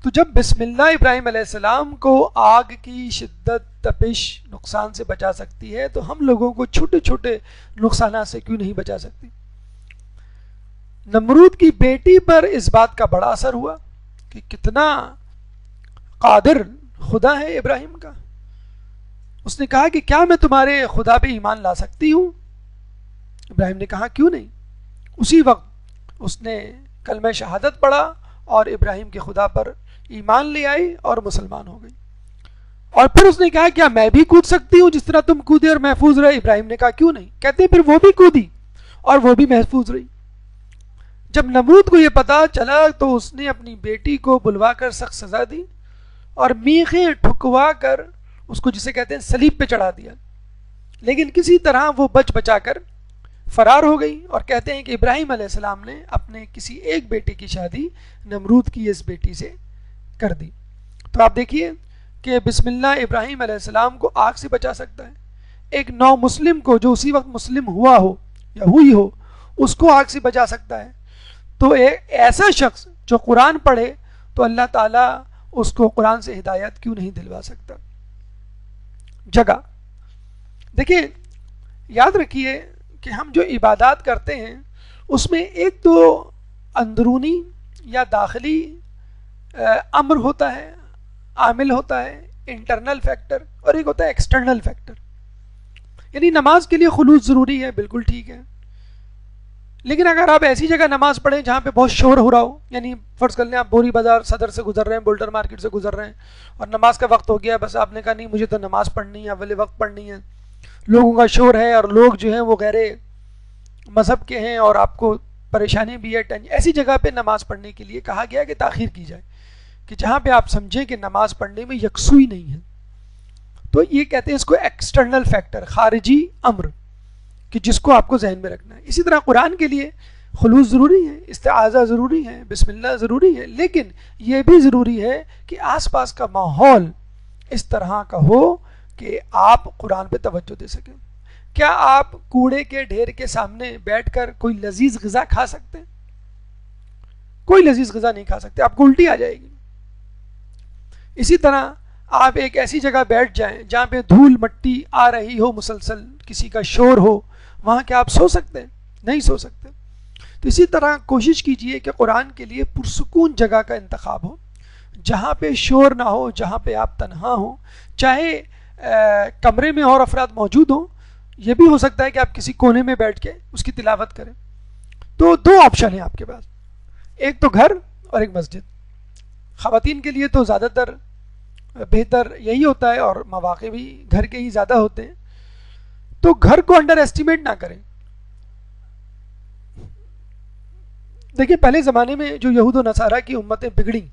تو جب بسم اللہ ابراہیم علیہ السلام کو آگ کی شدت، تپش، نقصان سے بچا سکتی ہے تو ہم لوگوں کو چھوٹے چھوٹے نقصانات سے کیوں نہیں بچا سکتی؟ نمرود کی بیٹی پر اس بات کا بڑا اثر ہوا کہ کتنا قادر خدا ہے ابراہیم کا. اس نے کہا کہ کیا میں تمہارے خدا پہ ایمان لا سکتی ہوں؟ ابراہیم نے کہا کیوں نہیں. اسی وقت اس نے کلمہ شہادت پڑھا اور ابراہیم کے خدا پر ایمان لے آئی اور مسلمان ہو گئی. اور پھر اس نے کہا کیا میں بھی کود سکتی ہوں جس طرح تم کودے اور محفوظ رہے؟ ابراہیم نے کہا کیوں نہیں. کہتے ہیں پھر وہ بھی کودی اور وہ بھی محفوظ رہی. جب نمرود کو یہ پتا چلا تو اس نے اپنی بیٹی کو بلوا کر سخت سزا دی اور میخیں ٹھکوا کر اس کو، جسے کہتے ہیں، صلیب پہ چڑھا دیا. لیکن کسی طرح وہ بچ بچا کر فرار ہو گئی. اور کہتے ہیں کہ ابراہیم علیہ السلام نے اپنے کسی ایک بیٹے کی شادی نمرود کی اس بیٹی سے کر دی. تو آپ دیکھیے کہ بسم اللہ ابراہیم علیہ السلام کو آگ سے بچا سکتا ہے. ایک نو مسلم کو جو اسی وقت مسلم ہوا ہو یا ہوئی ہو اس کو آگ سے بچا سکتا ہے. تو ایک ایسا شخص جو قرآن پڑھے تو اللہ تعالیٰ اس کو قرآن سے ہدایت کیوں نہیں دلوا سکتا. جگہ دیکھیے، یاد رکھیے کہ ہم جو عبادات کرتے ہیں اس میں ایک تو اندرونی یا داخلی امر ہوتا ہے، عامل ہوتا ہے، انٹرنل فیکٹر، اور ایک ہوتا ہے ایکسٹرنل فیکٹر. یعنی نماز کے لیے خلوص ضروری ہے، بالکل ٹھیک ہے، لیکن اگر آپ ایسی جگہ نماز پڑھیں جہاں پہ بہت شور ہو رہا ہو، یعنی فرض کر لیں آپ بوری بازار صدر سے گزر رہے ہیں، بولڈر مارکیٹ سے گزر رہے ہیں اور نماز کا وقت ہو گیا، بس آپ نے کہا نہیں مجھے تو نماز پڑھنی ہے، اول وقت پڑھنی ہے، لوگوں کا شور ہے اور لوگ جو ہیں وہ غیر مذہب کے ہیں اور آپ کو پریشانی بھی ہے، ایسی جگہ پہ نماز پڑھنے کے لیے کہا گیا کہ تاخیر کی جائے، کہ جہاں پہ آپ سمجھیں کہ نماز پڑھنے میں یکسوئی نہیں ہے، تو یہ کہتے ہیں اس کو ایکسٹرنل فیکٹر، خارجی امر، کہ جس کو آپ کو ذہن میں رکھنا ہے۔ اسی طرح قرآن کے لیے خلوص ضروری ہے، استعاذہ ضروری ہے، بسم اللہ ضروری ہے، لیکن یہ بھی ضروری ہے کہ آس پاس کا ماحول اس طرح کا ہو کہ آپ قرآن پہ توجہ دے سکیں۔ کیا آپ کوڑے کے ڈھیر کے سامنے بیٹھ کر کوئی لذیذ غذا کھا سکتے ہیں؟ کوئی لذیذ غذا نہیں کھا سکتے، آپ کو الٹی آ جائے گی۔ اسی طرح آپ ایک ایسی جگہ بیٹھ جائیں جہاں پہ دھول مٹی آ رہی ہو، مسلسل کسی کا شور ہو، وہاں کیا آپ سو سکتے ہیں؟ نہیں سو سکتے۔ تو اسی طرح کوشش کیجئے کہ قرآن کے لیے پرسکون جگہ کا انتخاب ہو، جہاں پہ شور نہ ہو، جہاں پہ آپ تنہا ہوں، چاہے کمرے میں اور افراد موجود ہوں، یہ بھی ہو سکتا ہے کہ آپ کسی کونے میں بیٹھ کے اس کی تلاوت کریں۔ تو دو آپشن ہیں آپ کے پاس، ایک تو گھر اور ایک مسجد۔ خواتین کے لیے تو زیادہ تر بہتر یہی ہوتا ہے، اور مواقع بھی گھر کے ہی زیادہ ہوتے ہیں، تو گھر کو انڈر ایسٹیمیٹ نہ کریں۔ دیکھیں پہلے زمانے میں جو یہود و نصارہ کی امتیں بگڑیں،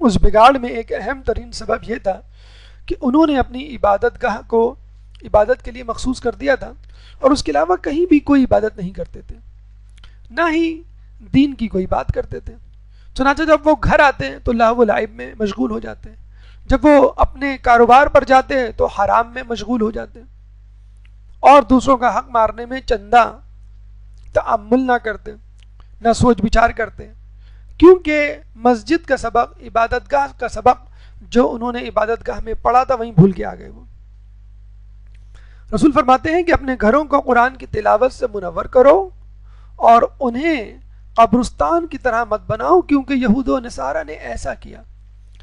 اس بگاڑ میں ایک اہم ترین سبب یہ تھا کہ انہوں نے اپنی عبادت گاہ کو عبادت کے لیے مخصوص کر دیا تھا، اور اس کے علاوہ کہیں بھی کوئی عبادت نہیں کرتے تھے، نہ ہی دین کی کوئی بات کرتے تھے۔ چنانچہ جب وہ گھر آتے ہیں تو لہو و لعب میں مشغول ہو جاتے ہیں، جب وہ اپنے کاروبار پر جاتے ہیں تو حرام میں مشغول ہو جاتے ہیں، اور دوسروں کا حق مارنے میں چندہ تأمل نہ کرتے، نہ سوچ بچار کرتے، کیونکہ مسجد کا سبق، عبادت گاہ کا سبق جو انہوں نے عبادت گاہ میں پڑھا تھا وہیں بھول کے آ گئے۔ وہ رسول فرماتے ہیں کہ اپنے گھروں کو قرآن کی تلاوت سے منور کرو اور انہیں قبرستان کی طرح مت بناؤ، کیونکہ یہود و نصارہ نے ایسا کیا۔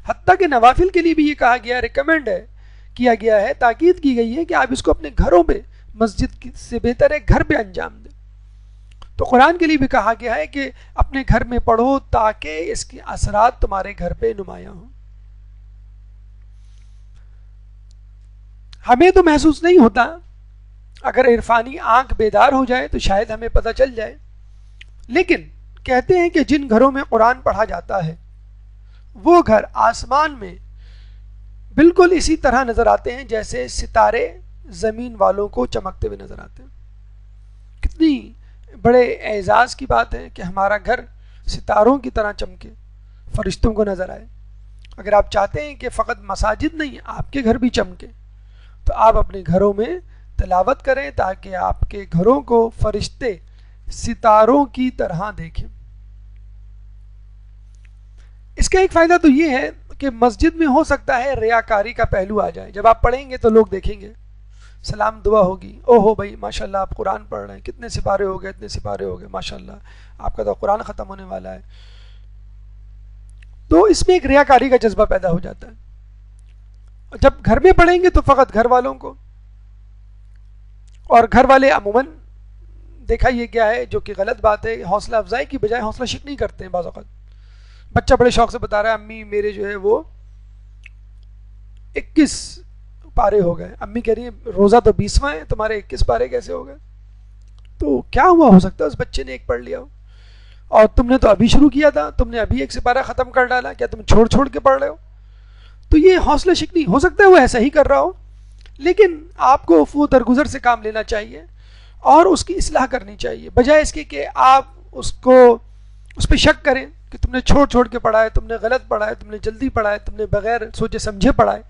حتیٰ کہ نوافل کے لیے بھی یہ کہا گیا، ریکمینڈ ہے، کیا گیا ہے، تاکید کی گئی ہے کہ آپ اس کو اپنے گھروں پہ، مسجد سے بہتر ہے گھر پہ انجام دیں۔ تو قرآن کے لیے بھی کہا گیا ہے کہ اپنے گھر میں پڑھو تاکہ اس کے اثرات تمہارے گھر پہ نمایاں ہوں۔ ہمیں تو محسوس نہیں ہوتا، اگر عرفانی آنکھ بیدار ہو جائے تو شاید ہمیں پتہ چل جائے، لیکن کہتے ہیں کہ جن گھروں میں قرآن پڑھا جاتا ہے وہ گھر آسمان میں بالکل اسی طرح نظر آتے ہیں جیسے ستارے زمین والوں کو چمکتے ہوئے نظر آتے ہیں۔ کتنی بڑے اعزاز کی بات ہے کہ ہمارا گھر ستاروں کی طرح چمکے، فرشتوں کو نظر آئے۔ اگر آپ چاہتے ہیں کہ فقط مساجد نہیں، آپ کے گھر بھی چمکے، تو آپ اپنے گھروں میں تلاوت کریں تاکہ آپ کے گھروں کو فرشتے ستاروں کی طرح دیکھیں۔ اس کا ایک فائدہ تو یہ ہے کہ مسجد میں ہو سکتا ہے ریاکاری کا پہلو آ جائے، جب آپ پڑھیں گے تو لوگ دیکھیں گے، سلام دعا ہوگی، او ہو بھائی ماشاءاللہ آپ قرآن پڑھ رہے ہیں، کتنے سپارے ہو گئے، اتنے سپارے ہو گئے، ماشاءاللہ آپ کا تو قرآن ختم ہونے والا ہے۔ تو اس میں ایک ریاکاری کا جذبہ پیدا ہو جاتا ہے۔ جب گھر میں پڑھیں گے تو فقط گھر والوں کو، اور گھر والے عموماً دیکھا یہ کیا ہے، جو کہ غلط بات ہے، حوصلہ افزائی کی بجائے حوصلہ شکنی کرتے ہیں۔ بعض اوقات بچہ بڑے شوق سے بتا رہا ہے، امی میرے جو ہے وہ 21 پارے ہو گئے، امی کہہ رہی ہیں روزہ تو 20واں ہے، تمہارے 21 پارے کیسے ہو گئے؟ تو کیا ہوا، ہو سکتا ہے اس بچے نے ایک پڑھ لیا ہو، اور تم نے تو ابھی شروع کیا تھا، تم نے ابھی ایک سپارہ ختم کر ڈالا، کیا تم چھوڑ چھوڑ کے پڑھ رہے ہو؟ تو یہ حوصلہ شکنی، ہو سکتا ہے وہ ایسا ہی کر رہا ہو، لیکن آپ کو وہ درگزر سے کام لینا چاہیے اور اس کی اصلاح کرنی چاہیے، بجائے اس کے کہ آپ اس پہ شک کریں کہ تم نے چھوڑ چھوڑ کے پڑھا ہے، تم نے غلط پڑھا ہے، تم نے جلدی پڑھا ہے، تم نے بغیر سوچے سمجھے پڑھا ہے۔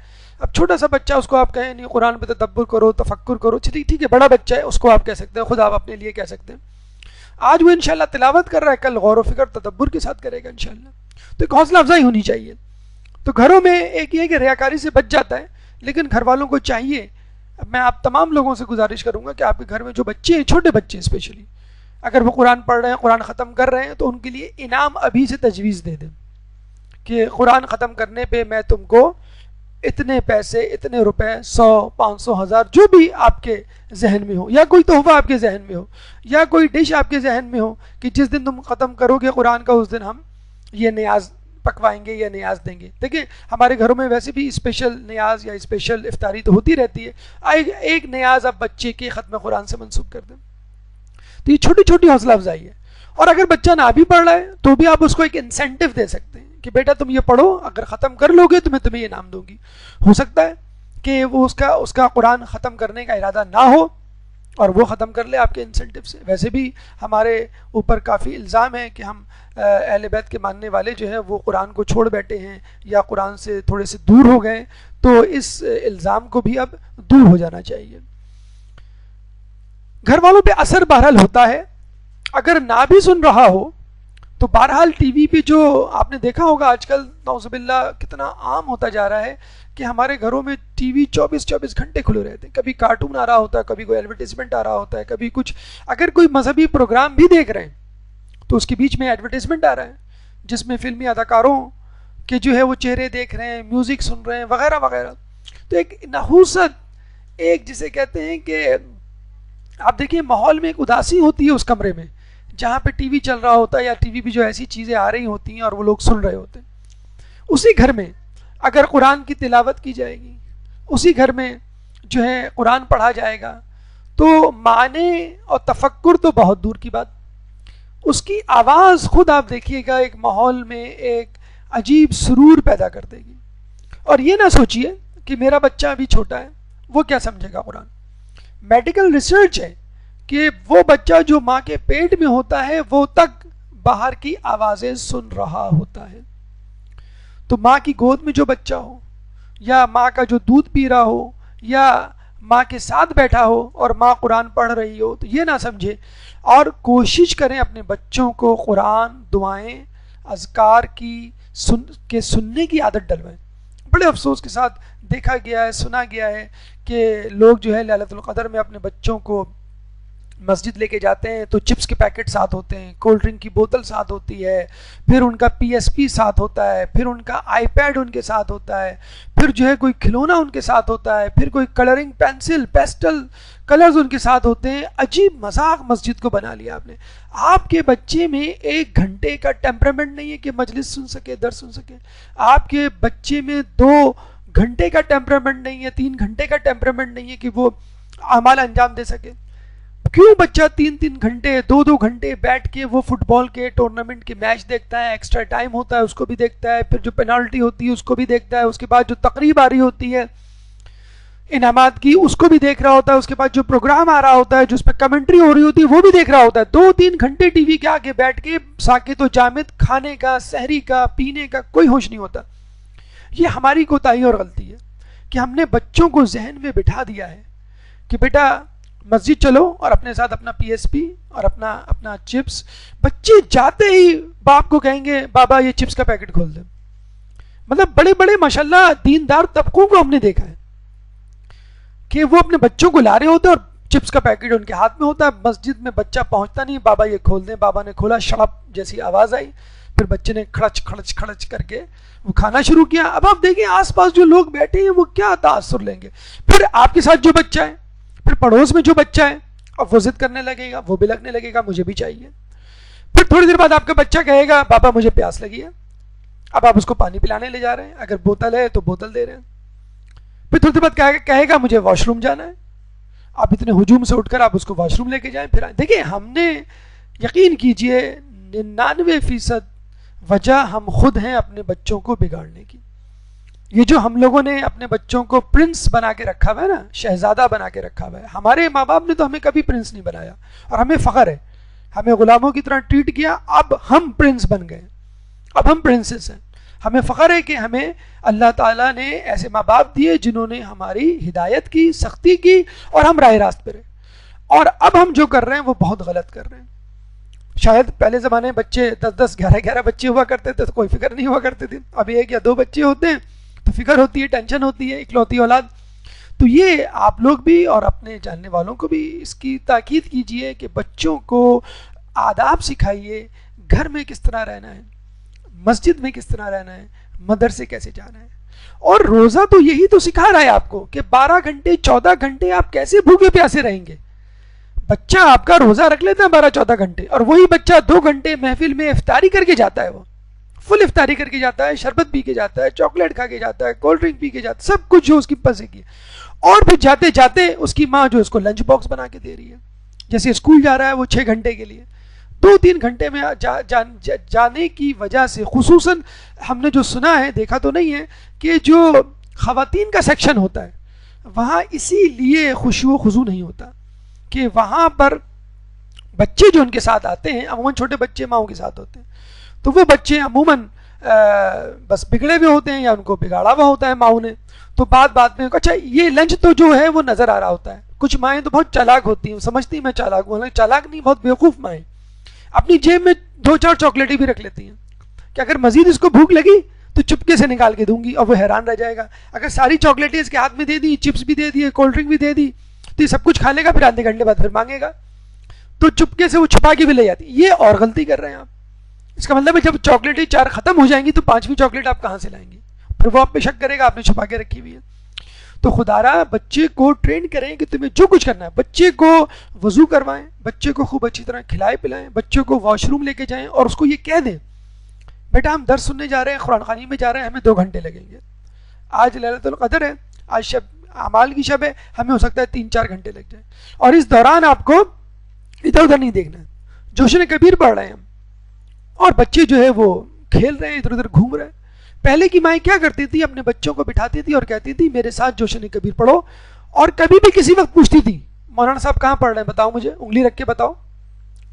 اب چھوٹا سا بچہ، اس کو آپ کہیں نہیں قرآن پہ تدبر کرو، تفکر کرو، ٹھیک ہے، بڑا بچہ ہے، اس کو آپ کہہ سکتے ہیں، خود آپ اپنے لیے کہہ سکتے ہیں۔ آج وہ انشاءاللہ تلاوت کر رہا ہے، کل غور و فکر تدبر کے ساتھ کرے گا انشاءاللہ۔ تو ایک حوصلہ افزائی ہونی چاہیے۔ تو گھروں میں ایک یہ کہ ریاکاری سے بچ جاتا ہے، لیکن گھر والوں کو چاہیے، میں آپ تمام لوگوں سے گزارش کروں گا کہ آپ کے گھر میں جو بچے ہیں، چھوٹے بچے اسپیشلی، اگر وہ قرآن پڑھ رہے ہیں، قرآن ختم کر رہے ہیں، تو ان کے لیے انعام ابھی سے تجویز دے دیں کہ قرآن ختم کرنے پہ میں تم کو اتنے پیسے، اتنے روپے، 100، 500، 1000 جو بھی آپ کے ذہن میں ہو، یا کوئی تحفہ آپ کے ذہن میں ہو، یا کوئی ڈش آپ کے ذہن میں ہو کہ جس دن تم ختم کرو گے قرآن کا، اس دن ہم یہ نیاز پکوائیں گے یا نیاز دیں گے۔ دیکھیں ہمارے گھروں میں ویسے بھی اسپیشل نیاز یا اسپیشل افطاری تو ہوتی رہتی ہے، ایک نیاز آپ بچے کے ختم قرآن سے منسوب کر دیں۔ تو یہ چھوٹی چھوٹی حوصلہ افزائی ہے. اور اگر بچہ نہ بھی پڑھ رہا ہے تو بھی آپ اس کو ایک انسینٹیو دے سکتے ہیں کہ بیٹا تم یہ پڑھو, اگر ختم کر لو گے تو میں تمہیں یہ انعام دوں گی. ہو سکتا ہے کہ وہ اس کا قرآن ختم کرنے کا ارادہ نہ ہو اور وہ ختم کر لے آپ کے انسینٹیو سے. ویسے بھی ہمارے اوپر کافی الزام ہے کہ ہم اہل بیت کے ماننے والے جو ہیں وہ قرآن کو چھوڑ بیٹھے ہیں یا قرآن سے تھوڑے سے دور ہو گئے, تو اس الزام کو بھی اب دور ہو جانا چاہیے. گھر والوں پہ اثر بہرحال ہوتا ہے, اگر نہ بھی سن رہا ہو تو بہرحال ٹی وی پہ جو آپ نے دیکھا ہوگا آج کل نعوذ باللہ کتنا عام ہوتا جا رہا ہے کہ ہمارے گھروں میں ٹی وی 24 گھنٹے کھلے رہتے ہیں. کبھی کارٹون آ رہا ہوتا ہے, کبھی کوئی ایڈورٹیزمنٹ آ رہا ہوتا ہے, کبھی کچھ. اگر کوئی مذہبی پروگرام بھی دیکھ رہے ہیں تو اس کے بیچ میں ایڈورٹیزمنٹ آ رہا ہے جس میں فلمی اداکاروں کے جو ہے وہ چہرے دیکھ رہے ہیں, میوزک سن رہے ہیں وغیرہ وغیرہ. تو ایک نحوست, ایک جسے کہتے ہیں کہ آپ دیکھیں ماحول میں ایک اداسی ہوتی ہے اس کمرے میں جہاں پہ ٹی وی چل رہا ہوتا ہے یا ٹی وی پہ جو ایسی چیزیں آ رہی ہوتی ہیں اور وہ لوگ سن رہے ہوتے ہیں. اسی گھر میں اگر قرآن کی تلاوت کی جائے گی, اسی گھر میں جو ہے قرآن پڑھا جائے گا, تو معنی اور تفکر تو بہت دور کی بات, اس کی آواز خود آپ دیکھیے گا ایک ماحول میں ایک عجیب سرور پیدا کر دے گی. اور یہ نہ سوچئے کہ میرا بچہ ابھی چھوٹا ہے وہ کیا سمجھے گا قرآن. میڈیکل ریسرچ ہے کہ وہ بچہ جو ماں کے پیٹ میں ہوتا ہے وہ تک باہر کی آوازیں سن رہا ہوتا ہے. تو ماں کی گود میں جو بچہ ہو یا ماں کا جو دودھ پی رہا ہو یا ماں کے ساتھ بیٹھا ہو اور ماں قرآن پڑھ رہی ہو تو یہ نہ سمجھے, اور کوشش کریں اپنے بچوں کو قرآن, دعائیں, اذکار کے سننے کی عادت ڈلوائیں. بڑے افسوس کے ساتھ دیکھا گیا ہے, سنا گیا ہے کہ لوگ جو ہے لیلۃ القدر میں اپنے بچوں کو مسجد لے کے جاتے ہیں تو چپس کے پیکٹ ساتھ ہوتے ہیں, کولڈ ڈرنک کی بوتل ساتھ ہوتی ہے, پھر ان کا PSP ساتھ ہوتا ہے, پھر ان کا آئی پیڈ ان کے ساتھ ہوتا ہے, پھر جو ہے کوئی کھلونا ان کے ساتھ ہوتا ہے, پھر کوئی کلرنگ پینسل, پیسٹل کلرز ان کے ساتھ ہوتے ہیں. عجیب مذاق مسجد کو بنا لیا آپ نے. آپ کے بچے میں 1 گھنٹے کا ٹیمپرامنٹ نہیں ہے کہ مجلس سن سکے, درس سن سکے. آپ کے بچے میں 2 گھنٹے کا ٹیمپرامنٹ نہیں ہے, 3 گھنٹے کا ٹیمپرامنٹ نہیں ہے کہ وہ اعمال انجام دے سکے. کیوں بچہ 3 گھنٹے 2 گھنٹے بیٹھ کے وہ فٹ بال کے ٹورنامنٹ کے میچ دیکھتا ہے, ایکسٹرا ٹائم ہوتا ہے اس کو بھی دیکھتا ہے, پھر جو پینالٹی ہوتی ہے اس کو بھی دیکھتا ہے, اس کے بعد جو تقریب آ رہی ہوتی ہے انعامات کی اس کو بھی دیکھ رہا ہوتا ہے, اس کے بعد جو پروگرام آ رہا ہوتا ہے جس پہ کمنٹری ہو رہی ہوتی ہے وہ بھی دیکھ رہا ہوتا ہے. 2-3 گھنٹے ٹی وی کے آگے بیٹھ کے ساکت و جامد کھانے کا, سحری کا, پینے کا کوئی ہوش نہیں ہوتا. یہ ہماری کوتاہی اور غلطی ہے کہ ہم نے بچوں کو ذہن میں بٹھا دیا ہے کہ بیٹا مسجد چلو اور اپنے ساتھ اپنا PSP اور اپنا چپس. بچے جاتے ہی باپ کو کہیں گے بابا یہ چپس کا پیکٹ کھول دے. مطلب بڑے بڑے ماشاءاللہ دیندار طبقوں کو ہم نے دیکھا ہے کہ وہ اپنے بچوں کو لا رہے ہوتے ہیں اور چپس کا پیکٹ ان کے ہاتھ میں ہوتا ہے. مسجد میں بچہ پہنچتا نہیں, بابا یہ کھول دیں. بابا نے کھولا, شڑپ جیسی آواز آئی, پھر بچے نے کھڑچ کھڑچ کھڑچ کر کے وہ کھانا شروع کیا. اب آپ دیکھیں آس پاس جو لوگ بیٹھے ہیں وہ کیا تاثر لیں گے. پھر آپ کے ساتھ جو بچہ ہے, پھر پڑوس میں جو بچہ ہے, اب وہ ضد کرنے لگے گا, وہ بھی لگنے لگے گا مجھے بھی چاہیے. پھر تھوڑی دیر بعد آپ کا بچہ کہے گا بابا مجھے پیاس لگی ہے. اب آپ اس کو پانی پلانے لے جا رہے ہیں, اگر بوتل ہے تو بوتل دے رہے ہیں. پھر تھوڑی دیر بعد کہے گا مجھے واش روم جانا ہے. آپ اتنے ہجوم سے اٹھ کر آپ اس کو واش روم لے کے جائیں. پھر دیکھیں ہم نے, یقین کیجئے 99% وجہ ہم خود ہیں اپنے بچوں کو بگاڑنے کی. یہ جو ہم لوگوں نے اپنے بچوں کو پرنس بنا کے رکھا ہوا ہے نا, شہزادہ بنا کے رکھا ہوا ہے. ہمارے ماں باپ نے تو ہمیں کبھی پرنس نہیں بنایا اور ہمیں فخر ہے, ہمیں غلاموں کی طرح ٹریٹ کیا. اب ہم پرنس بن گئے, اب ہم پرنسس ہیں. ہمیں فخر ہے کہ ہمیں اللہ تعالیٰ نے ایسے ماں باپ دیے جنہوں نے ہماری ہدایت کی, سختی کی اور ہم راہ راست پہ رہے. اور اب ہم جو کر رہے ہیں وہ بہت غلط کر رہے ہیں. شاید پہلے زمانے میں بچے 10-10 11-11 بچے ہوا کرتے تھے تو کوئی فکر نہیں ہوا کرتے تھے. اب 1 یا 2 بچے ہوتے ہیں تو فکر ہوتی ہے, ٹینشن ہوتی ہے, اکلوتی اولاد. تو یہ آپ لوگ بھی اور اپنے جاننے والوں کو بھی اس کی تاکید کیجئے کہ بچوں کو آداب سکھائیے, گھر میں کس طرح رہنا ہے, مسجد میں کس طرح رہنا ہے, مدرسے کیسے جانا ہے. اور روزہ تو یہی تو سکھا رہا ہے آپ کو کہ 12 گھنٹے 14 گھنٹے آپ کیسے بھوکے پیاسے رہیں گے. بچہ آپ کا روزہ رکھ لیتا ہے 12-14 گھنٹے, اور وہی بچہ 2 گھنٹے محفل میں افطاری کر کے جاتا ہے, وہ فل افطاری کر کے جاتا ہے, شربت پی کے جاتا ہے, چاکلیٹ کھا کے جاتا ہے, کولڈ ڈرنک پی کے جاتا ہے, سب کچھ جو اس کی پسے کی. اور پھر جاتے جاتے اس کی ماں جو اس کو لنچ باکس بنا کے دے رہی ہے, جیسے اسکول جا رہا ہے وہ 6 گھنٹے کے لیے، 2-3 گھنٹے میں جانے کی وجہ سے، خصوصاً ہم نے جو سنا ہے، دیکھا تو نہیں ہے، کہ جو خواتین کا سیکشن ہوتا ہے وہاں اسی لیے خشوع و خضوع نہیں ہوتا کہ وہاں پر بچے جو ان کے ساتھ آتے ہیں عموماً چھوٹے بچے ماؤں کے ساتھ ہوتے ہیں، تو وہ بچے عموماً بس بگڑے ہوئے ہوتے ہیں یا ان کو بگاڑا ہوا ہوتا ہے ماؤں نے، تو بعد میں اچھا یہ لنچ تو جو ہے وہ نظر آ رہا ہوتا ہے. کچھ مائیں تو بہت چالاک ہوتی ہیں، سمجھتی ہیں میں چالاک ہوں، حالانکہ چالاک نہیں، بہت بیوقوف مائیں اپنی جیب میں 2-4 چاکلیٹیں بھی رکھ لیتی ہیں کہ اگر مزید اس کو بھوک لگی تو چپکے سے نکال کے دوں گی، اور وہ حیران رہ جائے گا. اگر ساری چاکلیٹیں اس کے ہاتھ میں دے دی، چپس بھی دے دیے، کولڈ ڈرنک بھی دے دی، تو یہ سب کچھ کھا لے گا، پھر آدھے گھنٹے بعد پھر مانگے گا، تو چپکے سے وہ چھپا کے بھی لے جاتی. یہ اور غلطی کر رہے ہیں آپ. اس کا مطلب ہے جب چاکلیٹیں 4 ختم ہو جائیں گی تو 5ویں چاکلیٹ آپ کہاں سے لائیں گے؟ پھر وہ آپ پہ شک کرے گا آپ نے چھپا کے رکھی ہوئی ہے. تو خدا را بچے کو ٹرین کریں کہ تمہیں جو کچھ کرنا ہے، بچے کو وضو کروائیں، بچے کو خوب اچھی طرح کھلائے پلائیں، بچے کو واش روم لے کے جائیں اور اس کو یہ کہہ دیں بیٹا ہم درس سننے جا رہے ہیں، قرآن خوانی میں جا رہے ہیں، ہمیں 2 گھنٹے لگیں گے. آج لیلۃ القدر ہے، آج شب اعمال کی شب ہے، ہمیں ہو سکتا ہے 3-4 گھنٹے لگ جائیں، اور اس دوران آپ کو ادھر ادھر نہیں دیکھنا ہے. جوشن کبیر پڑھ رہے ہیں ہم اور بچے جو ہے وہ کھیل رہے ہیں، ادھر ادھر گھوم رہے ہیں. پہلے کی مائیں کیا کرتی تھی؟ اپنے بچوں کو بٹھاتی تھی اور کہتی تھی میرے ساتھ جوشن کبیر پڑھو، اور کبھی بھی کسی وقت پوچھتی تھی مولانا صاحب کہاں پڑھ رہے ہیں بتاؤ مجھے، انگلی رکھ کے بتاؤ.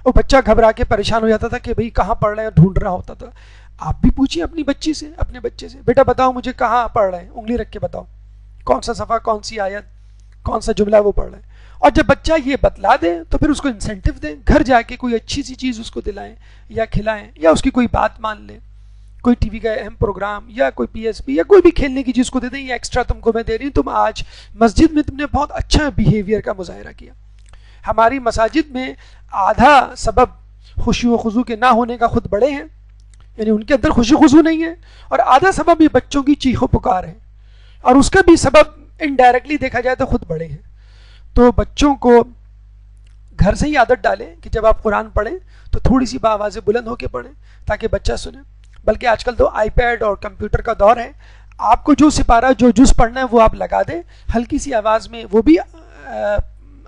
وہ بچہ گھبرا کے پریشان ہو جاتا تھا کہ بھئی کہاں پڑھ رہے ہیں، ڈھونڈ رہا ہوتا تھا. آپ بھی پوچھیں اپنی بچی سے، اپنے بچے سے، بیٹا بتاؤ مجھے کہاں پڑھ رہے ہیں، انگلی رکھ کے بتاؤ کون سا صفحہ، کون سی آیت، کون سا جملہ وہ پڑھ رہے ہیں. اور جب بچہ یہ بتلا دے تو پھر اس کو انسینٹو دیں، گھر جا کے کوئی اچھی سی چیز اس کو دلائیں یا کھلائیں، یا اس کی کوئی بات مان لیں، کوئی ٹی وی کا اہم پروگرام یا کوئی پی ایس پی یا کوئی بھی کھیلنے کی چیز کو دے دیں، یا ایکسٹرا تم کو میں دے رہی ہوں، تم آج مسجد میں تم نے بہت اچھا بیہیویئر کا مظاہرہ کیا. ہماری مساجد میں آدھا سبب خشوع و خضوع کے نہ ہونے کا خود بڑے ہیں، یعنی ان کے اندر خشوع و خضوع نہیں ہے، اور آدھا سبب یہ بچوں کی چیخ و پکار ہے، اور اس کا بھی سبب انڈائریکٹلی دیکھا جائے تو خود بڑے ہیں. تو بچوں کو گھر سے ہی عادت ڈالیں کہ جب آپ قرآن پڑھیں تو تھوڑی سی بآوازیں بلند ہو کے پڑھیں تاکہ بچہ سنے. بلکہ آج کل تو آئی پیڈ اور کمپیوٹر کا دور ہے، آپ کو جو سپارہ جو جز پڑھنا ہے وہ آپ لگا دیں، ہلکی سی آواز میں، وہ بھی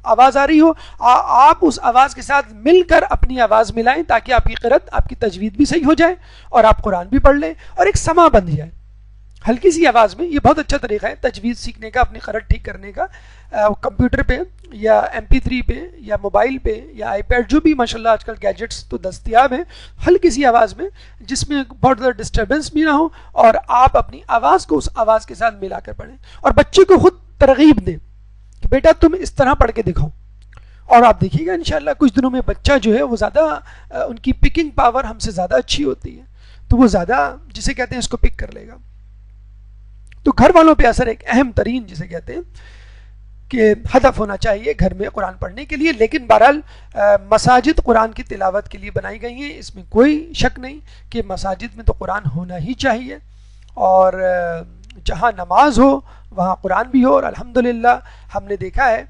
آواز آ رہی ہو، آپ اس آواز کے ساتھ مل کر اپنی آواز ملائیں تاکہ آپ کی قرأت، آپ کی تجوید بھی صحیح ہو جائے اور آپ قرآن بھی پڑھ لیں اور ایک سما بن جائے ہلکی سی آواز میں. یہ بہت اچھا طریقہ ہے تجوید سیکھنے کا، اپنی قرأت ٹھیک کرنے کا. کمپیوٹر پہ یا MP3 پہ یا موبائل پہ یا آئی پیڈ، جو بھی ماشاءاللہ آج کل گیجٹس تو دستیاب ہیں، ہلکی سی آواز میں جس میں بہت زیادہ ڈسٹربنس بھی نہ ہو، اور آپ اپنی آواز کو اس آواز کے ساتھ ملا کر پڑھیں، اور بچے کو خود ترغیب دیں کہ بیٹا تم اس طرح پڑھ کے دکھاؤ. اور آپ دیکھیے گا انشاءاللہ کچھ دنوں میں بچہ جو ہے وہ زیادہ، ان کی پکنگ پاور ہم سے زیادہ اچھی ہوتی ہے، تو وہ زیادہ جسے کہتے ہیں اس کو پک کر لے گا. تو گھر والوں پہ اثر ایک اہم ترین جسے کہتے ہیں کہ ہدف ہونا چاہیے گھر میں قرآن پڑھنے کے لیے. لیکن بہرحال مساجد قرآن کی تلاوت کے لیے بنائی گئی ہیں، اس میں کوئی شک نہیں کہ مساجد میں تو قرآن ہونا ہی چاہیے، اور جہاں نماز ہو وہاں قرآن بھی ہو. اور الحمدللہ ہم نے دیکھا ہے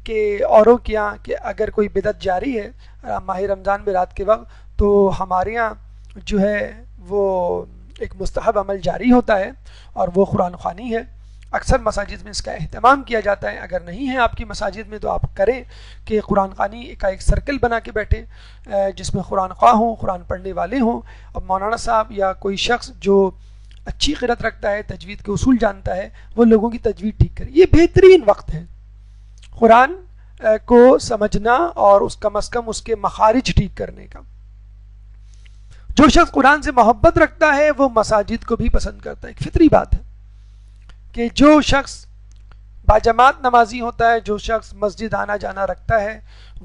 کہ اوروں کے یہاں کہ اگر کوئی بدعت جاری ہے ماہ رمضان میں رات کے وقت، تو ہمارے یہاں جو ہے وہ ایک مستحب عمل جاری ہوتا ہے اور وہ قرآن خوانی ہے. اکثر مساجد میں اس کا اہتمام کیا جاتا ہے. اگر نہیں ہے آپ کی مساجد میں تو آپ کریں کہ قرآن خوانی کا ایک سرکل بنا کے بیٹھیں جس میں قرآن خواہ ہوں، قرآن پڑھنے والے ہوں، اور مولانا صاحب یا کوئی شخص جو اچھی قرأت رکھتا ہے، تجوید کے اصول جانتا ہے، وہ لوگوں کی تجوید ٹھیک کرے. یہ بہترین وقت ہے قرآن کو سمجھنا اور اس کم از کم اس کے مخارج ٹھیک کرنے کا. جو شخص قرآن سے محبت رکھتا ہے وہ مساجد کو بھی پسند کرتا ہے. ایک فطری بات ہے کہ جو شخص باجماعت نمازی ہوتا ہے، جو شخص مسجد آنا جانا رکھتا ہے،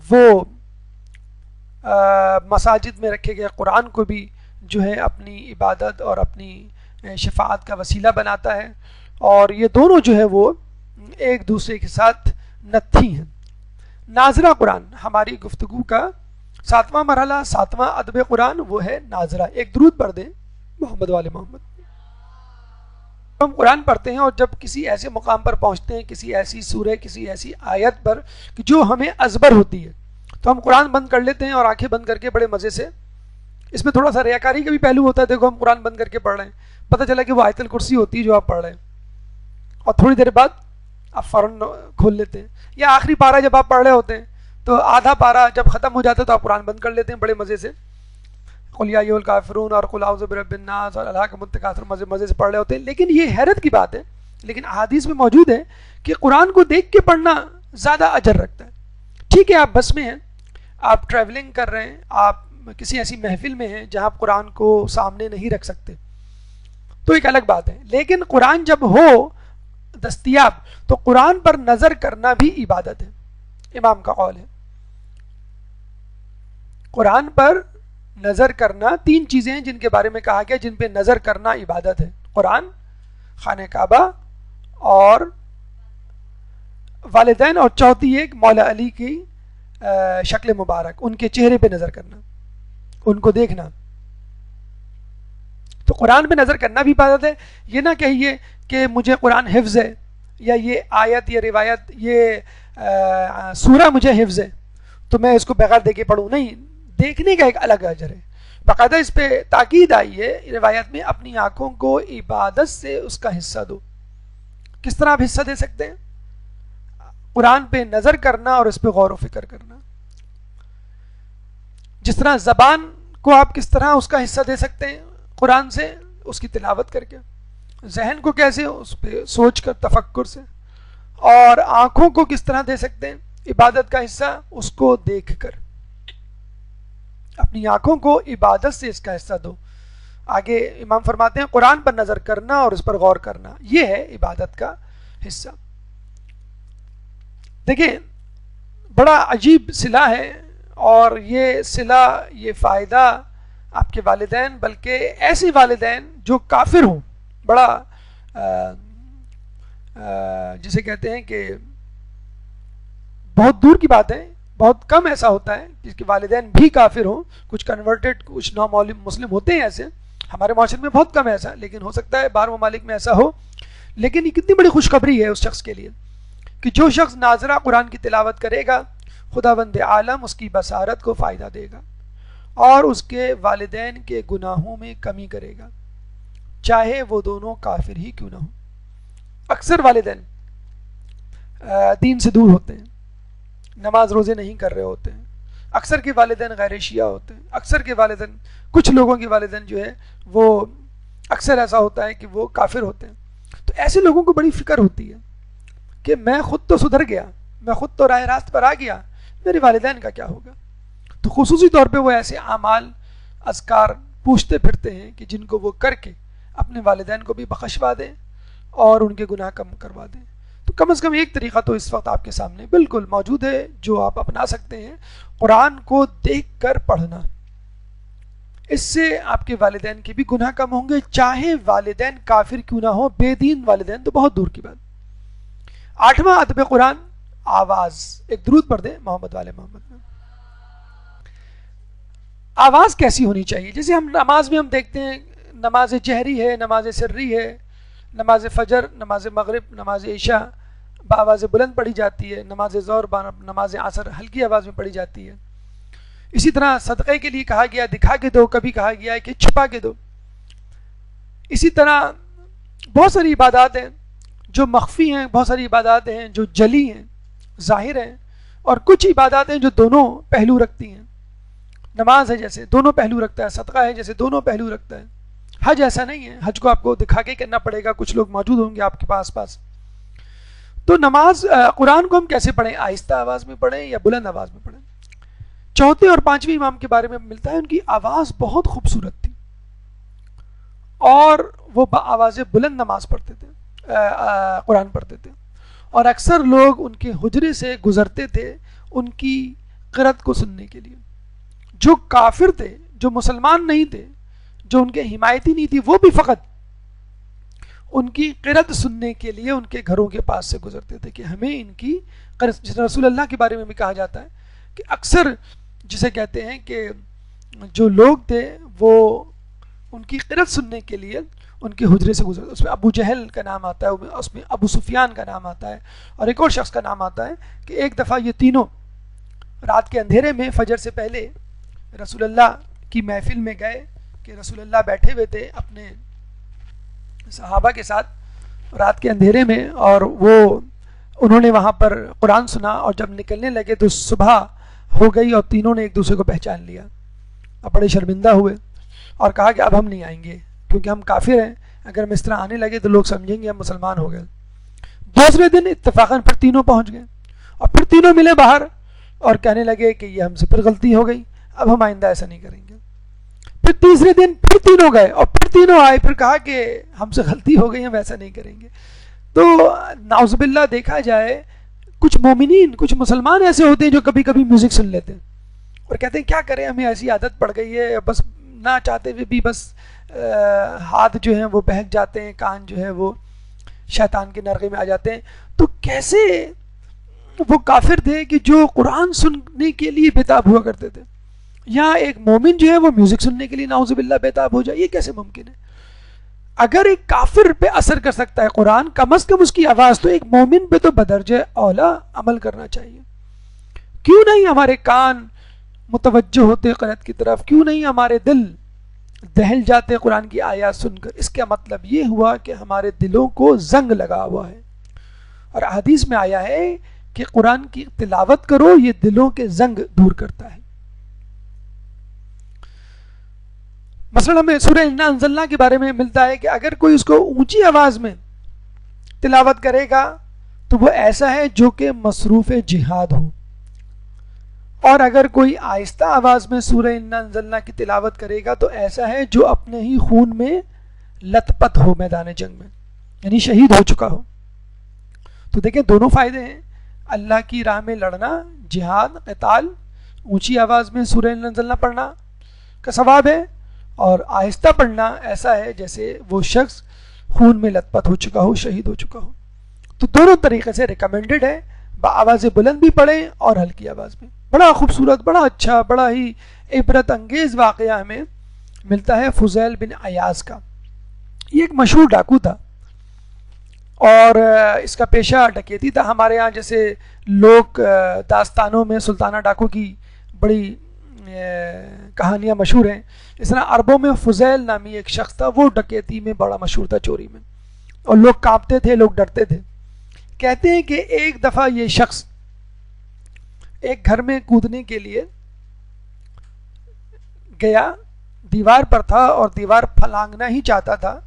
وہ مساجد میں رکھے گئے قرآن کو بھی جو ہے اپنی عبادت اور اپنی شفاعت کا وسیلہ بناتا ہے. اور یہ دونوں جو ہے وہ ایک دوسرے کے ساتھ نتھی ہیں. ناظرہ قرآن ہماری گفتگو کا 7واں مرحلہ، 7واں ادب قرآن، وہ ہے ناظرہ. ایک درود پڑھ دیں محمد والے محمد. ہم قرآن پڑھتے ہیں اور جب کسی ایسے مقام پر پہنچتے ہیں، کسی ایسی سورہ، کسی ایسی آیت پر کہ جو ہمیں ازبر ہوتی ہے، تو ہم قرآن بند کر لیتے ہیں اور آنکھیں بند کر کے بڑے مزے سے، اس میں تھوڑا سا ریاکاری کا بھی پہلو ہوتا ہے. دیکھو ہم قرآن بند کر کے پڑھ رہے ہیں، پتہ چلا کہ وہ آیت الکرسی ہوتی ہے جو آپ پڑھ رہے ہیں، اور تھوڑی دیر بعد آپ فوراً کھول لیتے ہیں. یا آخری پارہ جب آپ پڑھ رہے ہوتے ہیں تو آدھا پارہ جب ختم ہو جاتا ہے تو آپ قرآن بند کر لیتے ہیں بڑے مزے سے، قل یا ایھا الکافرون اور قل اعوذ برب الناس اور اللہ کا متکاثر مزے مزے سے پڑھ رہے ہوتے ہیں. لیکن یہ حیرت کی بات ہے، لیکن احادیث میں موجود ہے کہ قرآن کو دیکھ کے پڑھنا زیادہ اجر رکھتا ہے. ٹھیک ہے آپ بس میں ہیں، آپ ٹریولنگ کر رہے ہیں، آپ کسی ایسی محفل میں ہیں جہاں آپ قرآن کو سامنے نہیں رکھ سکتے تو ایک الگ بات ہے، لیکن قرآن جب ہو دستیاب تو قرآن پر نظر کرنا بھی عبادت ہے. امام کا قول ہے قرآن پر نظر کرنا، تین چیزیں ہیں جن کے بارے میں کہا گیا جن پہ نظر کرنا عبادت ہے: قرآن، خانہ کعبہ اور والدین، اور چوتھی ایک مولا علی کی شکل مبارک، ان کے چہرے پہ نظر کرنا، ان کو دیکھنا. تو قرآن پہ نظر کرنا بھی عبادت ہے. یہ نہ کہیے کہ مجھے قرآن حفظ ہے، یا یہ آیت، یہ روایت، یہ سورہ مجھے حفظ ہے تو میں اس کو بغیر دیکھے پڑھوں. نہیں، دیکھنے کا ایک الگ اجر ہے. باقاعدہ اس پہ تاکید آئی ہے روایت میں، اپنی آنکھوں کو عبادت سے اس کا حصہ دو. کس طرح آپ حصہ دے سکتے ہیں؟ قرآن پہ نظر کرنا اور اس پہ غور و فکر کرنا. جس طرح زبان کو آپ کس طرح اس کا حصہ دے سکتے ہیں قرآن سے، اس کی تلاوت کر کے، ذہن کو کیسے اس پہ سوچ کر تفکر سے، اور آنکھوں کو کس طرح دے سکتے ہیں عبادت کا حصہ، اس کو دیکھ کر. اپنی آنکھوں کو عبادت سے اس کا حصہ دو. آگے امام فرماتے ہیں قرآن پر نظر کرنا اور اس پر غور کرنا یہ ہے عبادت کا حصہ. دیکھیں بڑا عجیب صلہ ہے، اور یہ صلہ، یہ فائدہ آپ کے والدین، بلکہ ایسے والدین جو کافر ہوں، بڑا جسے کہتے ہیں کہ بہت دور کی بات ہے، بہت کم ایسا ہوتا ہے جس کے والدین بھی کافر ہوں. کچھ کنورٹڈ، کچھ نو مسلم ہوتے ہیں ایسے، ہمارے معاشرے میں بہت کم ہے ایسا، لیکن ہو سکتا ہے باہر ممالک میں ایسا ہو. لیکن یہ کتنی بڑی خوشخبری ہے اس شخص کے لیے کہ جو شخص ناظرہ قرآن کی تلاوت کرے گا، خداوند عالم اس کی بصارت کو فائدہ دے گا اور اس کے والدین کے گناہوں میں کمی کرے گا، چاہے وہ دونوں کافر ہی کیوں نہ ہوں. اکثر والدین دین سے دور ہوتے ہیں، نماز روزے نہیں کر رہے ہوتے ہیں، اکثر کے والدین غیر شیعہ ہوتے ہیں، اکثر کے والدین، کچھ لوگوں کے والدین جو ہے وہ اکثر ایسا ہوتا ہے کہ وہ کافر ہوتے ہیں. تو ایسے لوگوں کو بڑی فکر ہوتی ہے کہ میں خود تو سدھر گیا، میں خود تو راہ راست پر آ گیا، میرے والدین کا کیا ہوگا. تو خصوصی طور پہ وہ ایسے اعمال، اذکار پوچھتے پھرتے ہیں کہ جن کو وہ کر کے اپنے والدین کو بھی بخشوا دیں اور ان کے گناہ کم کروا دیں. تو کم از کم ایک طریقہ تو اس وقت آپ کے سامنے بالکل موجود ہے جو آپ اپنا سکتے ہیں، قرآن کو دیکھ کر پڑھنا. اس سے آپ کے والدین کے بھی گناہ کم ہوں گے، چاہے والدین کافر کیوں نہ ہو، بے دین والدین تو بہت دور کی بات. 8واں ادب قرآن آواز. ایک درود پڑھ دیں محمد والے محمد میں. آواز کیسی ہونی چاہیے؟ جیسے ہم نماز میں ہم دیکھتے ہیں نماز جہری ہے، نماز سری ہے، نماز فجر، نماز مغرب، نماز عشاء بآواز بلند پڑھی جاتی ہے، نماز ظہر، نماز عصر ہلکی آواز میں پڑھی جاتی ہے. اسی طرح صدقے کے لیے کہا گیا دکھا کے دو، کبھی کہا گیا ہے کہ چھپا کے دو. اسی طرح بہت ساری عبادات ہیں جو مخفی ہیں، بہت ساری عبادات ہیں جو جلی ہیں، ظاہر ہیں، اور کچھ عبادات ہیں جو دونوں پہلو رکھتی ہیں. نماز ہے جیسے دونوں پہلو رکھتا ہے، صدقہ ہے جیسے دونوں پہلو رکھتا ہے. حج ایسا نہیں ہے، حج کو آپ کو دکھا کے کرنا پڑے گا، کچھ لوگ موجود ہوں گے آپ کے پاس. تو نماز قرآن کو ہم کیسے پڑھیں؟ آہستہ آواز میں پڑھیں یا بلند آواز میں پڑھیں؟ چوتھے اور پانچویں امام کے بارے میں ملتا ہے ان کی آواز بہت خوبصورت تھی اور وہ آواز بلند نماز پڑھتے تھے، قرآن پڑھتے تھے، اور اکثر لوگ ان کے حجرے سے گزرتے تھے ان کی قرأت کو سننے کے لیے. جو کافر تھے، جو مسلمان نہیں تھے، جو ان کے حمایتی نہیں تھی، وہ بھی فقط ان کی قرأت سننے کے لیے ان کے گھروں کے پاس سے گزرتے تھے کہ ہمیں ان کی قرأت. جس رسول اللہ کے بارے میں بھی کہا جاتا ہے کہ اکثر جسے کہتے ہیں کہ جو لوگ تھے وہ ان کی قرأت سننے کے لیے ان کے حجرے سے گزرتے. اس میں ابو جہل کا نام آتا ہے، اس میں ابو سفیان کا نام آتا ہے، اور ایک اور شخص کا نام آتا ہے کہ ایک دفعہ یہ تینوں رات کے اندھیرے میں فجر سے پہلے رسول اللہ کی محفل میں گئے کہ رسول اللہ بیٹھے ہوئے تھے اپنے صحابہ کے ساتھ رات کے اندھیرے میں، اور وہ انہوں نے وہاں پر قرآن سنا اور جب نکلنے لگے تو صبح ہو گئی اور تینوں نے ایک دوسرے کو پہچان لیا. اب بڑے شرمندہ ہوئے اور کہا کہ اب ہم نہیں آئیں گے کیونکہ ہم کافر ہیں, اگر ہم اس طرح آنے لگے تو لوگ سمجھیں گے ہم مسلمان ہو گئے. دوسرے دن اتفاقاً پھر تینوں پہنچ گئے اور پھر تینوں ملے باہر اور کہنے لگے کہ یہ ہم سے پھر غلطی ہو گئی, اب ہم آئندہ ایسا نہیں کریں گے. پھر تیسرے دن پھر تینوں گئے اور پھر تینوں آئے, پھر کہا کہ ہم سے غلطی ہو گئی, ہم ایسا نہیں کریں گے. تو نعوذ باللہ دیکھا جائے کچھ مومنین, کچھ مسلمان ایسے ہوتے ہیں جو کبھی کبھی میوزک سن لیتے ہیں اور کہتے ہیں کیا کریں, ہمیں ایسی عادت پڑ گئی ہے, بس نہ چاہتے ہوئے بھی بس ہاتھ جو ہیں وہ بہک جاتے ہیں, کان جو ہے وہ شیطان کے نرغے میں آ جاتے ہیں. تو کیسے وہ کافر تھے کہ جو قرآن سننے کے لیے بےتاب ہوا کرتے تھے, یا ایک مومن جو ہے وہ میوزک سننے کے لیے نعوذ باللہ بےتاب ہو جائے, یہ کیسے ممکن ہے؟ اگر ایک کافر پہ اثر کر سکتا ہے قرآن, کم از کم اس کی آواز, تو ایک مومن پہ تو بدرجہ اولا عمل کرنا چاہیے. کیوں نہیں ہمارے کان متوجہ ہوتے قرآن کی طرف, کیوں نہیں ہمارے دل دہل جاتے قرآن کی آیات سن کر؟ اس کا مطلب یہ ہوا کہ ہمارے دلوں کو زنگ لگا ہوا ہے. اور حدیث میں آیا ہے کہ قرآن کی تلاوت کرو, یہ دلوں کے زنگ دور کرتا ہے. مثلا ہمیں سورہ انا انزلنا کے بارے میں ملتا ہے کہ اگر کوئی اس کو اونچی آواز میں تلاوت کرے گا تو وہ ایسا ہے جو کہ مصروف جہاد ہو, اور اگر کوئی آہستہ آواز میں سورہ انا انزلنا کی تلاوت کرے گا تو ایسا ہے جو اپنے ہی خون میں لت پت ہو میدان جنگ میں, یعنی شہید ہو چکا ہو. تو دیکھیں دونوں فائدے ہیں, اللہ کی راہ میں لڑنا, جہاد, قتال, اونچی آواز میں سورہ انا انزلنا پڑھنا کا ثواب ہے, اور آہستہ پڑھنا ایسا ہے جیسے وہ شخص خون میں لت پت ہو چکا ہو, شہید ہو چکا ہو. تو دونوں طریقے سے ریکمینڈڈ ہے, بآواز بلند بھی پڑھیں اور ہلکی آواز میں. بڑا خوبصورت, بڑا اچھا, بڑا ہی عبرت انگیز واقعہ ہمیں ملتا ہے فضیل بن عیاض کا. یہ ایک مشہور ڈاکو تھا اور اس کا پیشہ ڈکیتی تھا. ہمارے ہاں جیسے لوگ داستانوں میں سلطانہ ڈاکو کی بڑی کہانیاں مشہور ہیں, اس طرح عربوں میں فضیل نامی ایک شخص تھا, وہ ڈکیتی میں بڑا مشہور تھا, چوری میں, اور لوگ کانپتے تھے, لوگ ڈرتے تھے. کہتے ہیں کہ ایک دفعہ یہ شخص ایک گھر میں کودنے کے لیے گیا, دیوار پر تھا اور دیوار پھلانگنا ہی چاہتا تھا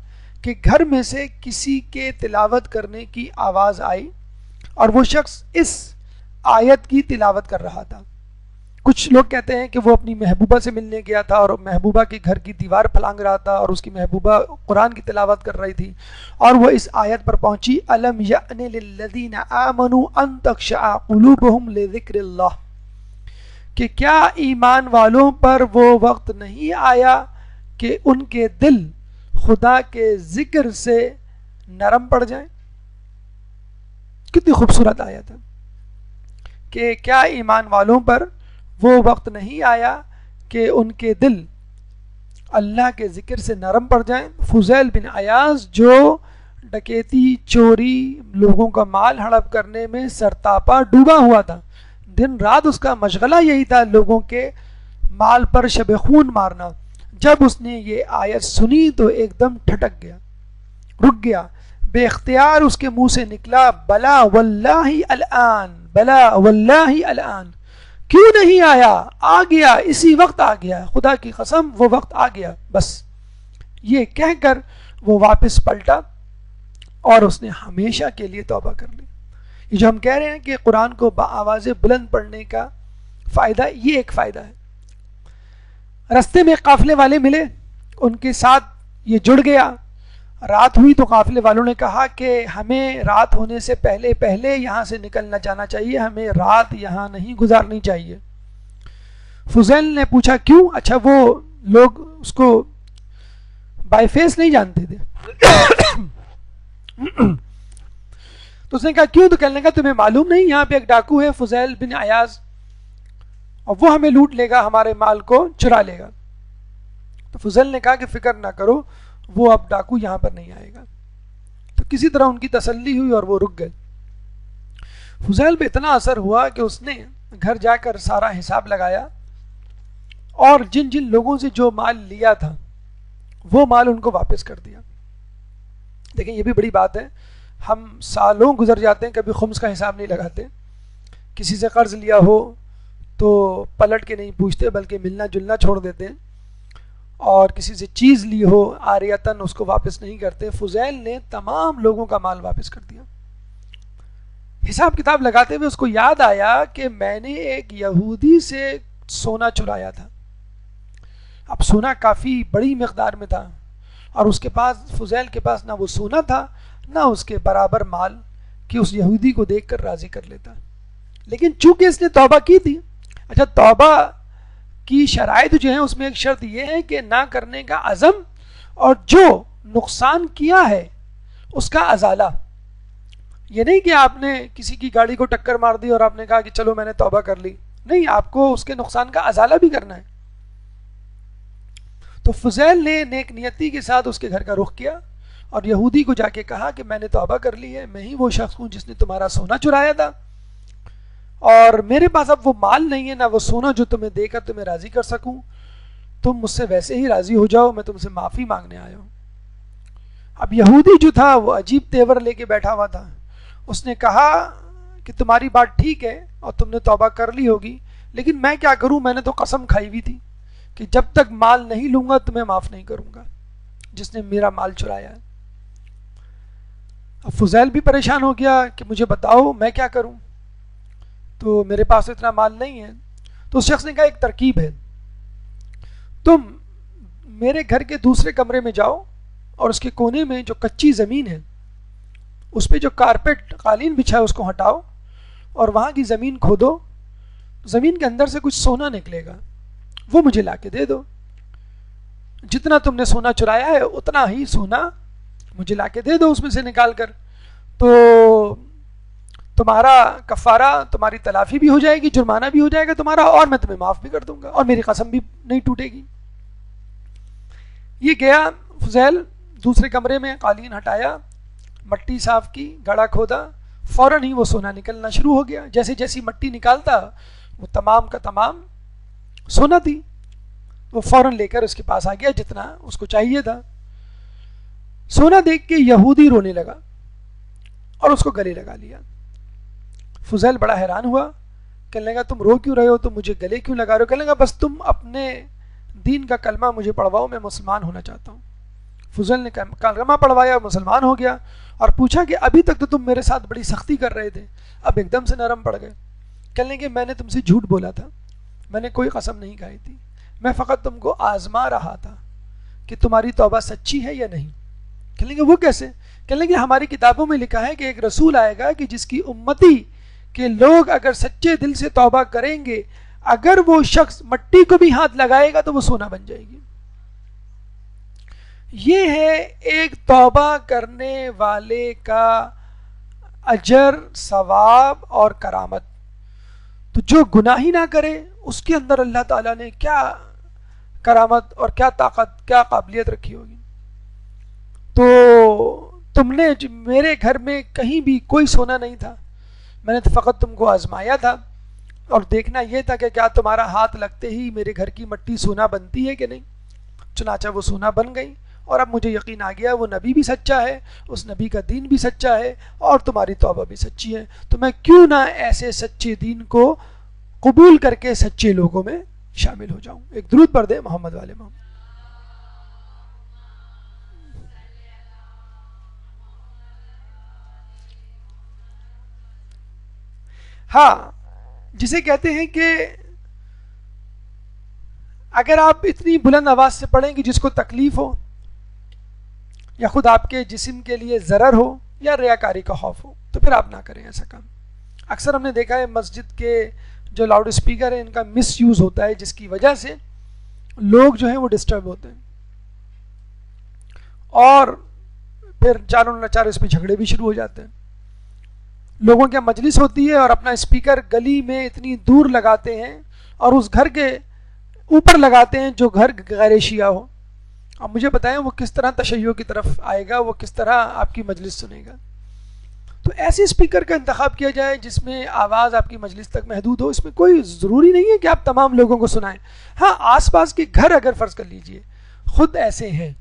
کہ گھر میں سے کسی کے تلاوت کرنے کی آواز آئی اور وہ شخص اس آیت کی تلاوت کر رہا تھا. کچھ لوگ کہتے ہیں کہ وہ اپنی محبوبہ سے ملنے گیا تھا اور محبوبہ کے گھر کی دیوار پھلانگ رہا تھا اور اس کی محبوبہ قرآن کی تلاوت کر رہی تھی, اور وہ اس آیت پر پہنچی, الم یأن للذین آمنوا ان تخشع قلوبہم لذکر اللہ, کہ کیا ایمان والوں پر وہ وقت نہیں آیا کہ ان کے دل خدا کے ذکر سے نرم پڑ جائیں. کتنی خوبصورت آیت ہے کہ کیا ایمان والوں پر وہ وقت نہیں آیا کہ ان کے دل اللہ کے ذکر سے نرم پڑ جائیں. فضیل بن عیاض جو ڈکیتی, چوری, لوگوں کا مال ہڑپ کرنے میں سرتاپا ڈوبا ہوا تھا, دن رات اس کا مشغلہ یہی تھا لوگوں کے مال پر شب خون مارنا. جب اس نے یہ آیت سنی تو ایک دم ٹھٹک گیا, رک گیا, بے اختیار اس کے منہ سے نکلا, بلا واللہ الآن, بلا واللہ الآن, کیوں نہیں آیا, آ گیا, اسی وقت آ گیا, خدا کی قسم وہ وقت آ گیا. بس یہ کہہ کر وہ واپس پلٹا اور اس نے ہمیشہ کے لیے توبہ کر لی. یہ جو ہم کہہ رہے ہیں کہ قرآن کو بآواز بلند پڑھنے کا فائدہ, یہ ایک فائدہ ہے. رستے میں قافلے والے ملے, ان کے ساتھ یہ جڑ گیا, رات ہوئی تو قافلے والوں نے کہا کہ ہمیں رات ہونے سے پہلے پہلے یہاں سے نکلنا جانا چاہیے, ہمیں رات یہاں نہیں گزارنی چاہیے. فضیل نے پوچھا کیوں؟ اچھا وہ لوگ اس کو بائی فیس نہیں جانتے تھے تو اس نے کہا کیوں؟ تو کہنے لگا تمہیں معلوم نہیں یہاں پہ ایک ڈاکو ہے فضیل بن عیاض, اور وہ ہمیں لوٹ لے گا, ہمارے مال کو چرا لے گا. تو فضیل نے کہا کہ فکر نہ کرو, وہ اب ڈاکو یہاں پر نہیں آئے گا. تو کسی طرح ان کی تسلی ہوئی اور وہ رک گئے. فضیل پہ اتنا اثر ہوا کہ اس نے گھر جا کر سارا حساب لگایا اور جن جن لوگوں سے جو مال لیا تھا وہ مال ان کو واپس کر دیا. دیکھیں یہ بھی بڑی بات ہے, ہم سالوں گزر جاتے ہیں کبھی خمس کا حساب نہیں لگاتے، کسی سے قرض لیا ہو تو پلٹ کے نہیں پوچھتے بلکہ ملنا جلنا چھوڑ دیتے ہیں، اور کسی سے چیز لی ہو عاریتاً اس کو واپس نہیں کرتے۔ فضیل نے تمام لوگوں کا مال واپس کر دیا۔ حساب کتاب لگاتے ہوئے اس کو یاد آیا کہ میں نے ایک یہودی سے سونا چرایا تھا۔ اب سونا کافی بڑی مقدار میں تھا، اور اس کے پاس، فضیل کے پاس، نہ وہ سونا تھا نہ اس کے برابر مال کہ اس یہودی کو دیکھ کر راضی کر لیتا، لیکن چونکہ اس نے توبہ کی تھی۔ اچھا، توبہ کی شرائط جو ہیں اس میں ایک شرط یہ ہے کہ نہ کرنے کا عزم، اور جو نقصان کیا ہے اس کا ازالہ۔ یہ نہیں کہ آپ نے کسی کی گاڑی کو ٹکر مار دی اور آپ نے کہا کہ چلو میں نے توبہ کر لی، نہیں، آپ کو اس کے نقصان کا ازالہ بھی کرنا ہے۔ تو فضیل نے نیک نیتی کے ساتھ اس کے گھر کا رخ کیا اور یہودی کو جا کے کہا کہ میں نے توبہ کر لی ہے، میں ہی وہ شخص ہوں جس نے تمہارا سونا چرایا تھا، اور میرے پاس اب وہ مال نہیں ہے نہ وہ سونا جو تمہیں دے کر تمہیں راضی کر سکوں، تم مجھ سے ویسے ہی راضی ہو جاؤ، میں تم سے معافی مانگنے آیا ہوں۔ اب یہودی جو تھا وہ عجیب تیور لے کے بیٹھا ہوا تھا، اس نے کہا کہ تمہاری بات ٹھیک ہے اور تم نے توبہ کر لی ہوگی، لیکن میں کیا کروں، میں نے تو قسم کھائی ہوئی تھی کہ جب تک مال نہیں لوں گا تمہیں معاف نہیں کروں گا جس نے میرا مال چرایا ہے۔ اب فضیل بھی پریشان ہو گیا کہ مجھے بتاؤ میں کیا کروں، تو میرے پاس اتنا مال نہیں ہے۔ تو اس شخص نے کہا ایک ترکیب ہے، تم میرے گھر کے دوسرے کمرے میں جاؤ اور اس کے کونے میں جو کچی زمین ہے اس پہ جو کارپیٹ قالین بچھا ہے اس کو ہٹاؤ اور وہاں کی زمین کھودو، زمین کے اندر سے کچھ سونا نکلے گا، وہ مجھے لا کے دے دو، جتنا تم نے سونا چرایا ہے اتنا ہی سونا مجھے لا کے دے دو اس میں سے نکال کر، تو تمہارا کفارہ، تمہاری تلافی بھی ہو جائے گی، جرمانہ بھی ہو جائے گا تمہارا، اور میں تمہیں معاف بھی کر دوں گا، اور میری قسم بھی نہیں ٹوٹے گی۔ یہ گیا فضیل دوسرے کمرے میں، قالین ہٹایا، مٹی صاف کی، گڑھا کھودا، فوراً ہی وہ سونا نکلنا شروع ہو گیا۔ جیسے جیسی مٹی نکالتا وہ تمام کا تمام سونا تھی، وہ فوراً لے کر اس کے پاس آ گیا جتنا اس کو چاہیے تھا۔ سونا دیکھ کے یہودی رونے لگا اور اس کو گلے لگا لیا۔ فضیل بڑا حیران ہوا، کہنے لگا تم رو کیوں رہے ہو، تم مجھے گلے کیوں لگا رہے ہو؟ کہنے لگا بس تم اپنے دین کا کلمہ مجھے پڑھواؤ، میں مسلمان ہونا چاہتا ہوں۔ فضیل نے کلمہ پڑھوایا، مسلمان ہو گیا، اور پوچھا کہ ابھی تک تو تم میرے ساتھ بڑی سختی کر رہے تھے، اب ایک دم سے نرم پڑ گئے۔ کہنے لگے میں نے تم سے جھوٹ بولا تھا، میں نے کوئی قسم نہیں کھائی تھی، میں فقط تم کو آزما رہا تھا کہ تمہاری توبہ سچی ہے یا نہیں۔ کہنے لگے وہ کیسے؟ کہنے لگے ہماری کتابوں میں لکھا ہے کہ ایک رسول آئے گا کہ جس کی امتی کہ لوگ اگر سچے دل سے توبہ کریں گے، اگر وہ شخص مٹی کو بھی ہاتھ لگائے گا تو وہ سونا بن جائے گی۔ یہ ہے ایک توبہ کرنے والے کا اجر، ثواب اور کرامت۔ تو جو گناہ ہی نہ کرے اس کے اندر اللہ تعالیٰ نے کیا کرامت اور کیا طاقت، کیا قابلیت رکھی ہوگی۔ تو تم نے، میرے گھر میں کہیں بھی کوئی سونا نہیں تھا، میں نے فقط تم کو آزمایا تھا اور دیکھنا یہ تھا کہ کیا تمہارا ہاتھ لگتے ہی میرے گھر کی مٹی سونا بنتی ہے کہ نہیں۔ چنانچہ وہ سونا بن گئی، اور اب مجھے یقین آ گیا وہ نبی بھی سچا ہے، اس نبی کا دین بھی سچا ہے، اور تمہاری توبہ بھی سچی ہے، تو میں کیوں نہ ایسے سچے دین کو قبول کر کے سچے لوگوں میں شامل ہو جاؤں۔ ایک درود پڑھ دے محمد والے محمد۔ ہاں، جسے کہتے ہیں کہ اگر آپ اتنی بلند آواز سے پڑھیں کہ جس کو تکلیف ہو، یا خود آپ کے جسم کے لیے ضرر ہو، یا ریاکاری کا خوف ہو، تو پھر آپ نہ کریں ایسا کام۔ اکثر ہم نے دیکھا ہے مسجد کے جو لاؤڈ اسپیکر ہیں ان کا مس یوز ہوتا ہے، جس کی وجہ سے لوگ جو ہیں وہ ڈسٹرب ہوتے ہیں، اور پھر چاروں ناچار اس پہ جھگڑے بھی شروع ہو جاتے ہیں۔ لوگوں کی مجلس ہوتی ہے اور اپنا اسپیکر گلی میں اتنی دور لگاتے ہیں اور اس گھر کے اوپر لگاتے ہیں جو گھر غیر شیعہ ہو۔ اب مجھے بتائیں وہ کس طرح تشیع کی طرف آئے گا، وہ کس طرح آپ کی مجلس سنے گا؟ تو ایسے اسپیکر کا انتخاب کیا جائے جس میں آواز آپ کی مجلس تک محدود ہو۔ اس میں کوئی ضروری نہیں ہے کہ آپ تمام لوگوں کو سنائیں۔ ہاں، آس پاس کے گھر اگر فرض کر لیجئے خود ایسے ہیں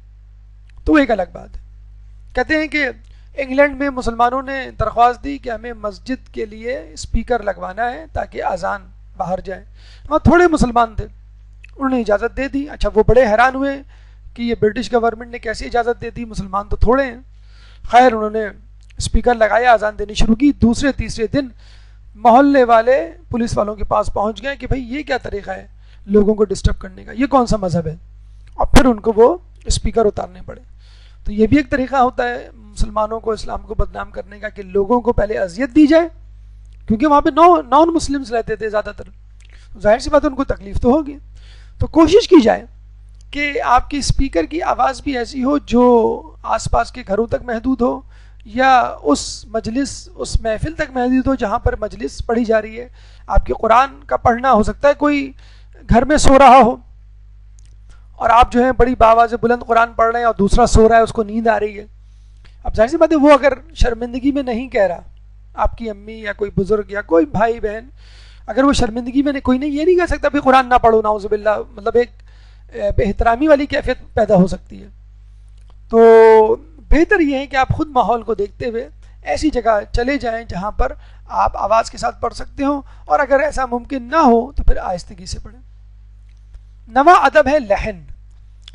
تو ایک الگ بات ہے۔ کہتے ہیں کہ انگلینڈ میں مسلمانوں نے درخواست دی کہ ہمیں مسجد کے لیے اسپیکر لگوانا ہے تاکہ اذان باہر جائے. وہاں تھوڑے مسلمان تھے, انہوں نے اجازت دے دی. اچھا وہ بڑے حیران ہوئے کہ یہ برٹش گورنمنٹ نے کیسی اجازت دے دی, مسلمان تو تھوڑے ہیں. خیر انہوں نے اسپیکر لگایا, اذان دینی شروع کی. دوسرے تیسرے دن محلے والے پولیس والوں کے پاس پہنچ گئے کہ بھائی یہ کیا طریقہ ہے لوگوں کو ڈسٹرب کرنے کا, یہ کون سا مذہب ہے, اور پھر ان کو وہ اسپیکر اتارنے پڑے. تو یہ بھی ایک طریقہ ہوتا ہے مسلمانوں کو, اسلام کو بدنام کرنے کا, کہ لوگوں کو پہلے اذیت دی جائے, کیونکہ وہاں پہ نان مسلمس رہتے تھے زیادہ تر, ظاہر سی بات ہے ان کو تکلیف تو ہوگی. تو کوشش کی جائے کہ آپ کی اسپیکر کی آواز بھی ایسی ہو جو آس پاس کے گھروں تک محدود ہو, یا اس مجلس اس محفل تک محدود ہو جہاں پر مجلس پڑھی جا رہی ہے. آپ کے قرآن کا پڑھنا ہو سکتا ہے کوئی گھر میں سو رہا ہو اور آپ جو ہیں بڑی باواز بلند قرآن پڑھ رہے ہیں اور دوسرا سو رہا ہے, اس کو نیند آ رہی ہے. اب ظاہر سی بات ہے وہ اگر شرمندگی میں نہیں کہہ رہا, آپ کی امی یا کوئی بزرگ یا کوئی بھائی بہن, اگر وہ شرمندگی میں کوئی نہیں, یہ نہیں کہہ سکتا بھی قرآن نہ پڑھو نعوذ باللہ, مطلب ایک بے احترامی والی کیفیت پیدا ہو سکتی ہے. تو بہتر یہ ہے کہ آپ خود ماحول کو دیکھتے ہوئے ایسی جگہ چلے جائیں جہاں پر آپ آواز کے ساتھ پڑھ سکتے ہوں, اور اگر ایسا ممکن نہ ہو تو پھر آہستگی سے پڑھیں. نواں ادب ہے لحن.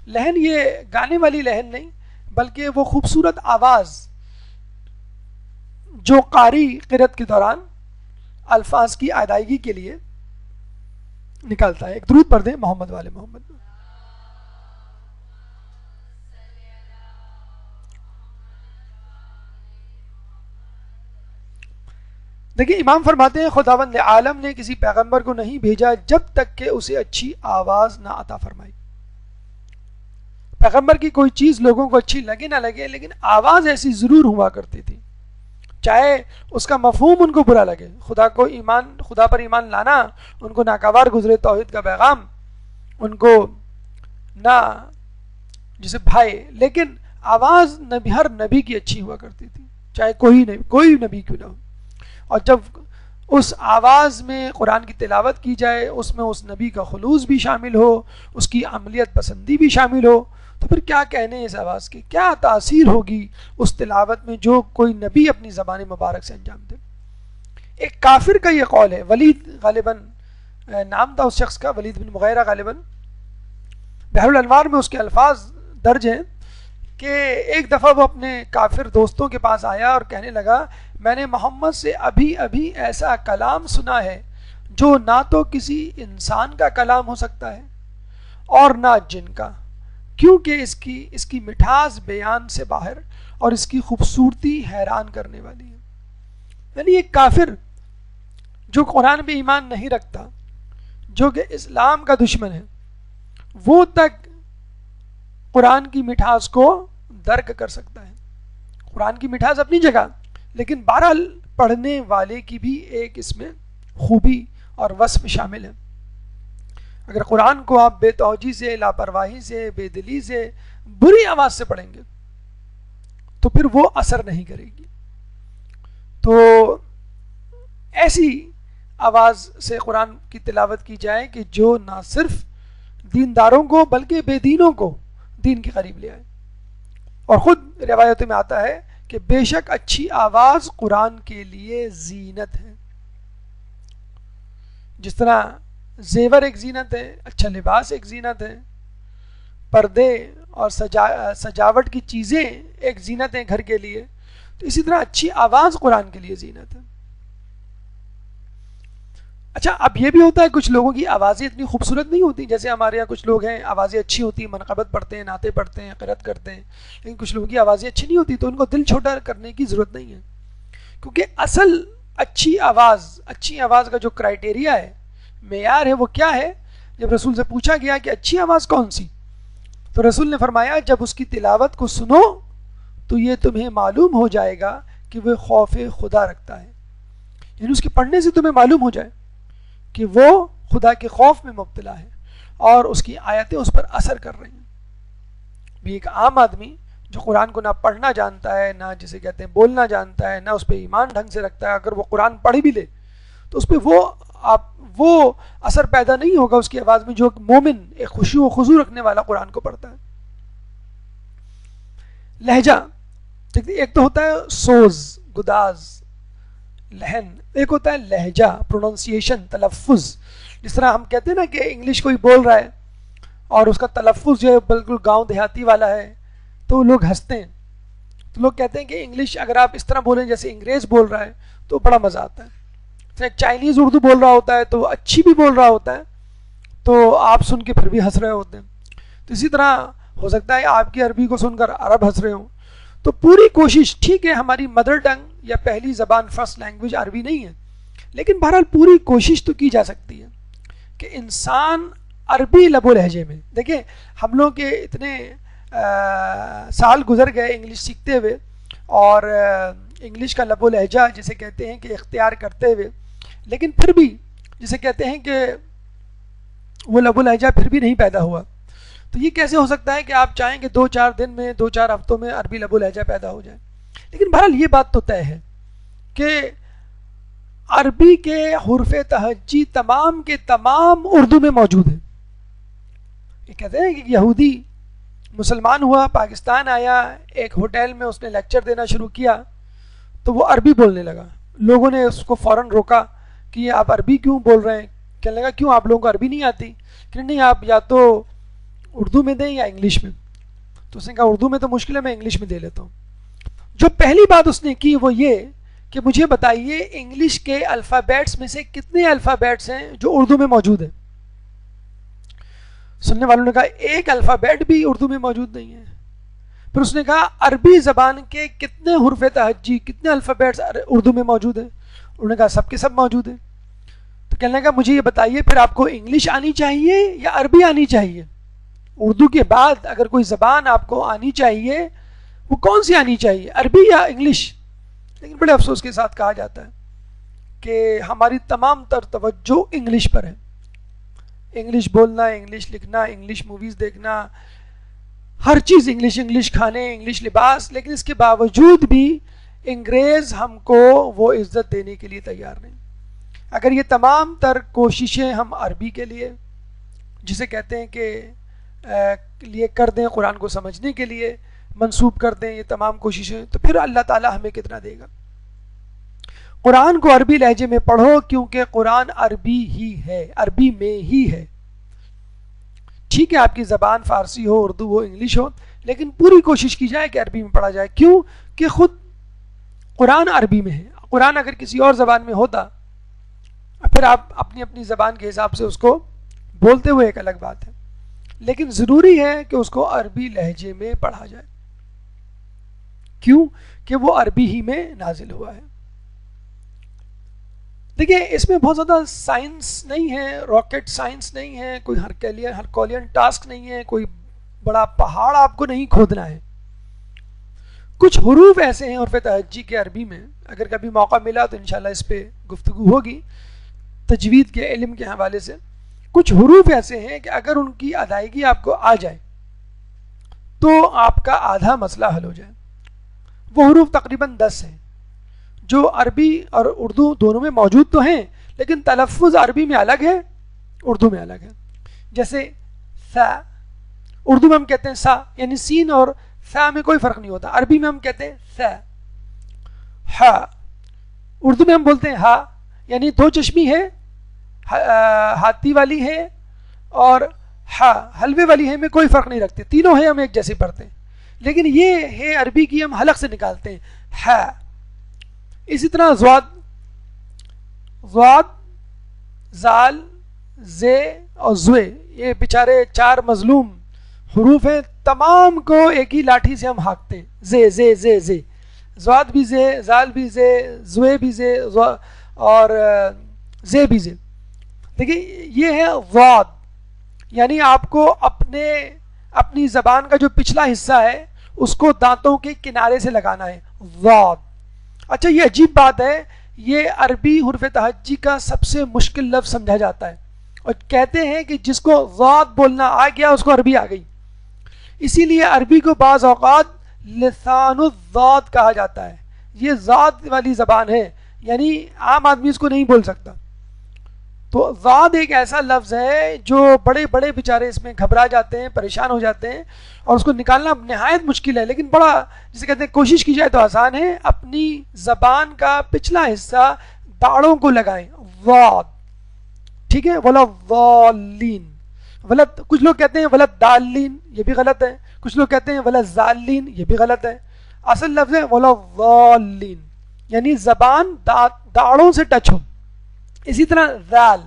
لحن یہ گانے والی لحن نہیں, بلکہ وہ خوبصورت آواز جو قاری قرأت کے دوران الفاظ کی ادائیگی کے لیے نکالتا ہے. ایک درود پڑھ دیں محمد والے محمد. دیکھیں امام فرماتے ہیں خداوند عالم نے کسی پیغمبر کو نہیں بھیجا جب تک کہ اسے اچھی آواز نہ عطا فرمائی. پیغمبر کی کوئی چیز لوگوں کو اچھی لگے نہ لگے, لیکن آواز ایسی ضرور ہوا کرتی تھی, چاہے اس کا مفہوم ان کو برا لگے. خدا پر ایمان لانا ان کو ناگوار گزرے, توحید کا پیغام ان کو نہ جسے بھائے, لیکن آواز ہر نبی کی اچھی ہوا کرتی تھی, چاہے کوئی نبی کیوں نہ ہو. اور جب اس آواز میں قرآن کی تلاوت کی جائے, اس میں اس نبی کا خلوص بھی شامل ہو, اس کی عملیت پسندی بھی شامل ہو, تو پھر کیا کہنے اس آواز کی, کیا تاثیر ہوگی اس تلاوت میں جو کوئی نبی اپنی زبان مبارک سے انجام دے. ایک کافر کا یہ قول ہے, ولید غالباً نام تھا اس شخص کا, ولید بن مغیرہ غالباً, بحر الانوار میں اس کے الفاظ درج ہیں کہ ایک دفعہ وہ اپنے کافر دوستوں کے پاس آیا اور کہنے لگا میں نے محمد سے ابھی ایسا کلام سنا ہے جو نہ تو کسی انسان کا کلام ہو سکتا ہے اور نہ جن کا, کیونکہ اس کی مٹھاس بیان سے باہر اور اس کی خوبصورتی حیران کرنے والی ہے. یعنی ایک کافر جو قرآن پہ ایمان نہیں رکھتا, جو کہ اسلام کا دشمن ہے, وہ تک قرآن کی مٹھاس کو درک کر سکتا ہے. قرآن کی مٹھاس اپنی جگہ, لیکن بہرحال پڑھنے والے کی بھی ایک اس میں خوبی اور وصف شامل ہے. اگر قرآن کو آپ بے توجہی سے, لاپرواہی سے, بے دلی سے, بری آواز سے پڑھیں گے تو پھر وہ اثر نہیں کرے گی. تو ایسی آواز سے قرآن کی تلاوت کی جائے کہ جو نہ صرف دینداروں کو بلکہ بے دینوں کو دین کے قریب لے آئے. اور خود روایتوں میں آتا ہے کہ بے شک اچھی آواز قرآن کے لیے زینت ہے. جس طرح زیور ایک زینت ہے, اچھا لباس ایک زینت ہے, پردے اور سجاوٹ کی چیزیں ایک زینت ہیں گھر کے لیے, تو اسی طرح اچھی آواز قرآن کے لیے زینت ہے. اچھا اب یہ بھی ہوتا ہے کچھ لوگوں کی آوازیں اتنی خوبصورت نہیں ہوتی, جیسے ہمارے یہاں کچھ لوگ ہیں آوازیں اچھی ہوتی ہیں, منقبت پڑھتے ہیں, نعتیں پڑھتے ہیں, قرأت کرتے ہیں, لیکن کچھ لوگوں کی آوازیں اچھی نہیں ہوتی, تو ان کو دل چھوٹا کرنے کی ضرورت نہیں ہے. کیونکہ اصل اچھی آواز کا جو کرائٹیریا ہے, معیار ہے, وہ کیا ہے. جب رسول سے پوچھا گیا کہ اچھی آواز کون سی, تو رسول نے فرمایا جب اس کی تلاوت کو سنو تو یہ تمہیں معلوم ہو جائے گا کہ وہ خوف خدا رکھتا ہے. یعنی اس کے پڑھنے سے تمہیں معلوم ہو جائے کہ وہ خدا کے خوف میں مبتلا ہے اور اس کی آیتیں اس پر اثر کر رہی ہیں. بھی ایک عام آدمی جو قرآن کو نہ پڑھنا جانتا ہے, نہ جسے کہتے ہیں بولنا جانتا ہے, نہ اس پہ ایمان ڈھنگ سے رکھتا ہے, اگر وہ قرآن پڑھ بھی لے تو اس پہ وہ اثر پیدا نہیں ہوگا اس کی آواز میں جو مومن ایک خشوع و خضوع رکھنے والا قرآن کو پڑھتا ہے. لہجہ, ایک تو ہوتا ہے سوز، گداز، لہن، ایک ہوتا ہے لہجہ، پروننسیشن، تلفظ. جس طرح ہم کہتے ہیں نا کہ انگلش کوئی بول رہا ہے اور اس کا تلفظ جو ہے بالکل گاؤں دیہاتی والا ہے تو لوگ ہنستے ہیں. تو لوگ کہتے ہیں کہ انگلش اگر آپ اس طرح بولیں جیسے انگریز بول رہا ہے تو بڑا مزہ آتا ہے. ایک چائنیز اردو بول رہا ہوتا ہے تو اچھی بھی بول رہا ہوتا ہے تو آپ سن کے پھر بھی ہنس رہے ہوتے ہیں. تو اسی طرح ہو سکتا ہے آپ کی عربی کو سن کر عرب ہنس رہے ہوں. تو پوری کوشش، ٹھیک ہے ہماری مدر ٹنگ یا پہلی زبان فرسٹ لینگویج عربی نہیں ہے، لیکن بہرحال پوری کوشش تو کی جا سکتی ہے کہ انسان عربی لب و لہجے میں. دیکھیں ہم لوگ کے اتنے سال گزر گئے انگلش سیکھتے ہوئے اور انگلش کا لب و لہجہ جسے کہتے ہیں کہ اختیار کرتے ہوئے، لیکن پھر بھی جسے کہتے ہیں کہ وہ لب و لہجہ پھر بھی نہیں پیدا ہوا. تو یہ کیسے ہو سکتا ہے کہ آپ چاہیں کہ 2-4 دن میں 2-4 ہفتوں میں عربی لب و لہجہ پیدا ہو جائے؟ لیکن بہرحال یہ بات تو طے ہے کہ عربی کے حروف تہجی تمام کے تمام اردو میں موجود ہیں. یہ کہتے ہیں کہ یہودی مسلمان ہوا، پاکستان آیا، ایک ہوٹل میں اس نے لیکچر دینا شروع کیا تو وہ عربی بولنے لگا. لوگوں نے اس کو فوراً روکا کہ یہ آپ عربی کیوں بول رہے ہیں؟ کہنے لگا کیوں آپ لوگوں کو عربی نہیں آتی؟ کہ نہیں آپ یا تو اردو میں دیں یا انگلش میں. تو اس نے کہا اردو میں تو مشکل ہے، میں انگلش میں دے لیتا ہوں. جو پہلی بات اس نے کی وہ یہ کہ مجھے بتائیے انگلش کے الفابیٹس میں سے کتنے الفابیٹس ہیں جو اردو میں موجود ہیں؟ سننے والوں نے کہا ایک الفابیٹ بھی اردو میں موجود نہیں ہے. پھر اس نے کہا عربی زبان کے کتنے حروف تہجی، کتنے الفابیٹس اردو میں موجود ہیں؟ انہوں نے کہا سب کے سب موجود ہیں. تو کہنے لگا مجھے یہ بتائیے پھر آپ کو انگلش آنی چاہیے یا عربی آنی چاہیے؟ اردو کے بعد اگر کوئی زبان آپ کو آنی چاہیے وہ کون سی آنی چاہیے، عربی یا انگلش؟ لیکن بڑے افسوس کے ساتھ کہا جاتا ہے کہ ہماری تمام تر توجہ انگلش پر ہے. انگلش بولنا، انگلش لکھنا، انگلش موویز دیکھنا، ہر چیز انگلش، انگلش کھانے، انگلش لباس. لیکن اس کے باوجود بھی انگریز ہم کو وہ عزت دینے کے لیے تیار نہیں. اگر یہ تمام تر کوششیں ہم عربی کے لیے جسے کہتے ہیں کہ لیے کر دیں، قرآن کو سمجھنے کے لیے منسوب کر دیں یہ تمام کوششیں، تو پھر اللہ تعالیٰ ہمیں کتنا دے گا؟ قرآن کو عربی لہجے میں پڑھو کیونکہ قرآن عربی ہی ہے، عربی میں ہی ہے. ٹھیک ہے آپ کی زبان فارسی ہو، اردو ہو، انگلش ہو، لیکن پوری کوشش کی جائے کہ عربی میں پڑھا جائے. کیوں کہ خود قرآن عربی میں ہے. قرآن اگر کسی اور زبان میں ہوتا پھر آپ اپنی اپنی زبان کے حساب سے اس کو بولتے ہوئے ایک الگ بات ہے، لیکن ضروری ہے کہ اس کو عربی لہجے میں پڑھا جائے. کیوں کہ وہ عربی ہی میں نازل ہوا ہے. دیکھیں اس میں بہت زیادہ سائنس نہیں ہے، راکٹ سائنس نہیں ہے، کوئی ہرکولین ٹاسک نہیں ہے، کوئی بڑا پہاڑ آپ کو نہیں کھودنا ہے. کچھ حروف ایسے ہیں حروف تہجی کے عربی میں، اگر کبھی موقع ملا تو انشاءاللہ اس پہ گفتگو ہوگی تجوید کے علم کے حوالے سے. کچھ حروف ایسے ہیں کہ اگر ان کی ادائیگی آپ کو آ جائے تو آپ کا آدھا مسئلہ حل ہو جائے. وہ حروف تقریباً 10 ہیں جو عربی اور اردو دونوں میں موجود تو ہیں، لیکن تلفظ عربی میں الگ ہے، اردو میں الگ ہے. جیسے سا، اردو میں ہم کہتے ہیں سا، یعنی سین اور سا میں کوئی فرق نہیں ہوتا. عربی میں ہم کہتے ہیں سا. ہا، اردو میں ہم بولتے ہیں ہا، یعنی دو چشمی ہے، ہاتھی والی ہے اور ہا حلوے والی ہے میں کوئی فرق نہیں رکھتے، تینوں ہے ہم ایک جیسے پڑھتے ہیں. لیکن یہ ہے عربی کی ہم حلق سے نکالتے ہیں ہا. اسی طرح ضاد، زال، زے اور زوے، یہ بیچارے 4 مظلوم حروف ہیں، تمام کو ایک ہی لاٹھی سے ہم ہانکتے ہیں. زے زے زے زے، ضاد بھی زے، زال بھی زے، زوے بھی زے اور زے بھی زے. دیکھیں یہ ہے ضاد، یعنی آپ کو اپنی زبان کا جو پچھلا حصہ ہے اس کو دانتوں کے کنارے سے لگانا ہے، ضاد. اچھا یہ عجیب بات ہے، یہ عربی حروف تہجی کا سب سے مشکل لفظ سمجھا جاتا ہے، اور کہتے ہیں کہ جس کو ضاد بولنا آ گیا اس کو عربی آ گئی. اسی لیے عربی کو بعض اوقات لسان الضاد کہا جاتا ہے. یہ ضاد والی زبان ہے، یعنی عام آدمی اس کو نہیں بول سکتا. تو ضاد ایک ایسا لفظ ہے جو بڑے بڑے بیچارے اس میں گھبرا جاتے ہیں، پریشان ہو جاتے ہیں، اور اس کو نکالنا نہایت مشکل ہے، لیکن بڑا جسے کہتے ہیں کوشش کی جائے تو آسان ہے. اپنی زبان کا پچھلا حصہ داڑوں کو لگائیں، ضاد، ٹھیک ہے، ولا ضالین، غلط کچھ لوگ کہتے ہیں ولا دالین، یہ بھی غلط ہے. کچھ لوگ کہتے ہیں ولا زالین، یہ بھی غلط ہے. اصل لفظ ہے ولا ضالین، یعنی زبان داڑوں سے ٹچ ہو. اسی طرح ذال،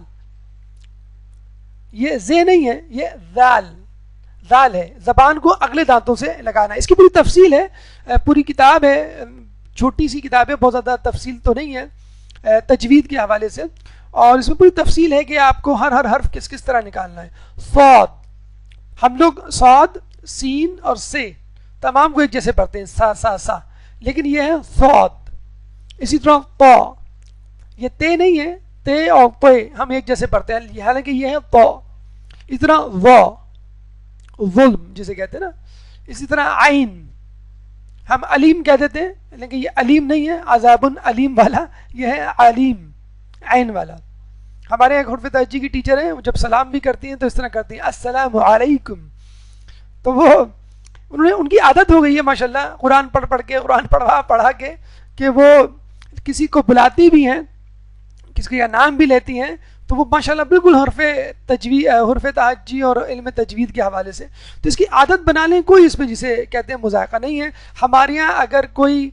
یہ زے نہیں ہے، یہ ذال ہے، زبان کو اگلے دانتوں سے لگانا. اس کی پوری تفصیل ہے، پوری کتاب ہے، چھوٹی سی کتاب ہے، بہت زیادہ تفصیل تو نہیں ہے تجوید کے حوالے سے، اور اس میں پوری تفصیل ہے کہ آپ کو ہر حرف کس طرح نکالنا ہے. صاد، ہم لوگ صاد، سین اور سے تمام کو ایک جیسے پڑھتے ہیں، سا، لیکن یہ ہے صاد. اسی طرح طا، یہ تے نہیں ہے، تے اور تے ہم ایک جیسے پڑھتے ہیں، حالانکہ یہ ہے طا. اسی طرح وا، ظلم جسے کہتے ہیں نا. اسی طرح عین، ہم علیم کہہ دیتے ہیں لیکن یہ علیم نہیں ہے، عذاب علیم والا، یہ ہے علیم عین والا. ہمارے ایک حرف تہجی کی ٹیچر ہیں، جب سلام بھی کرتی ہیں تو اس طرح کرتی ہیں، السلام علیکم. تو وہ ان کی عادت ہو گئی ہے ماشاءاللہ، قرآن پڑھ کے، قرآن پڑھا کے، کہ وہ کسی کو بلاتی بھی ہیں، کسی کا نام بھی لیتی ہیں، تو وہ ماشاءاللہ بالکل حرف تہجی اور علم تجوید کے حوالے سے. تو اس کی عادت بنا لیں، کوئی اس میں جسے کہتے ہیں مذائقہ نہیں ہے. ہمارے یہاں اگر کوئی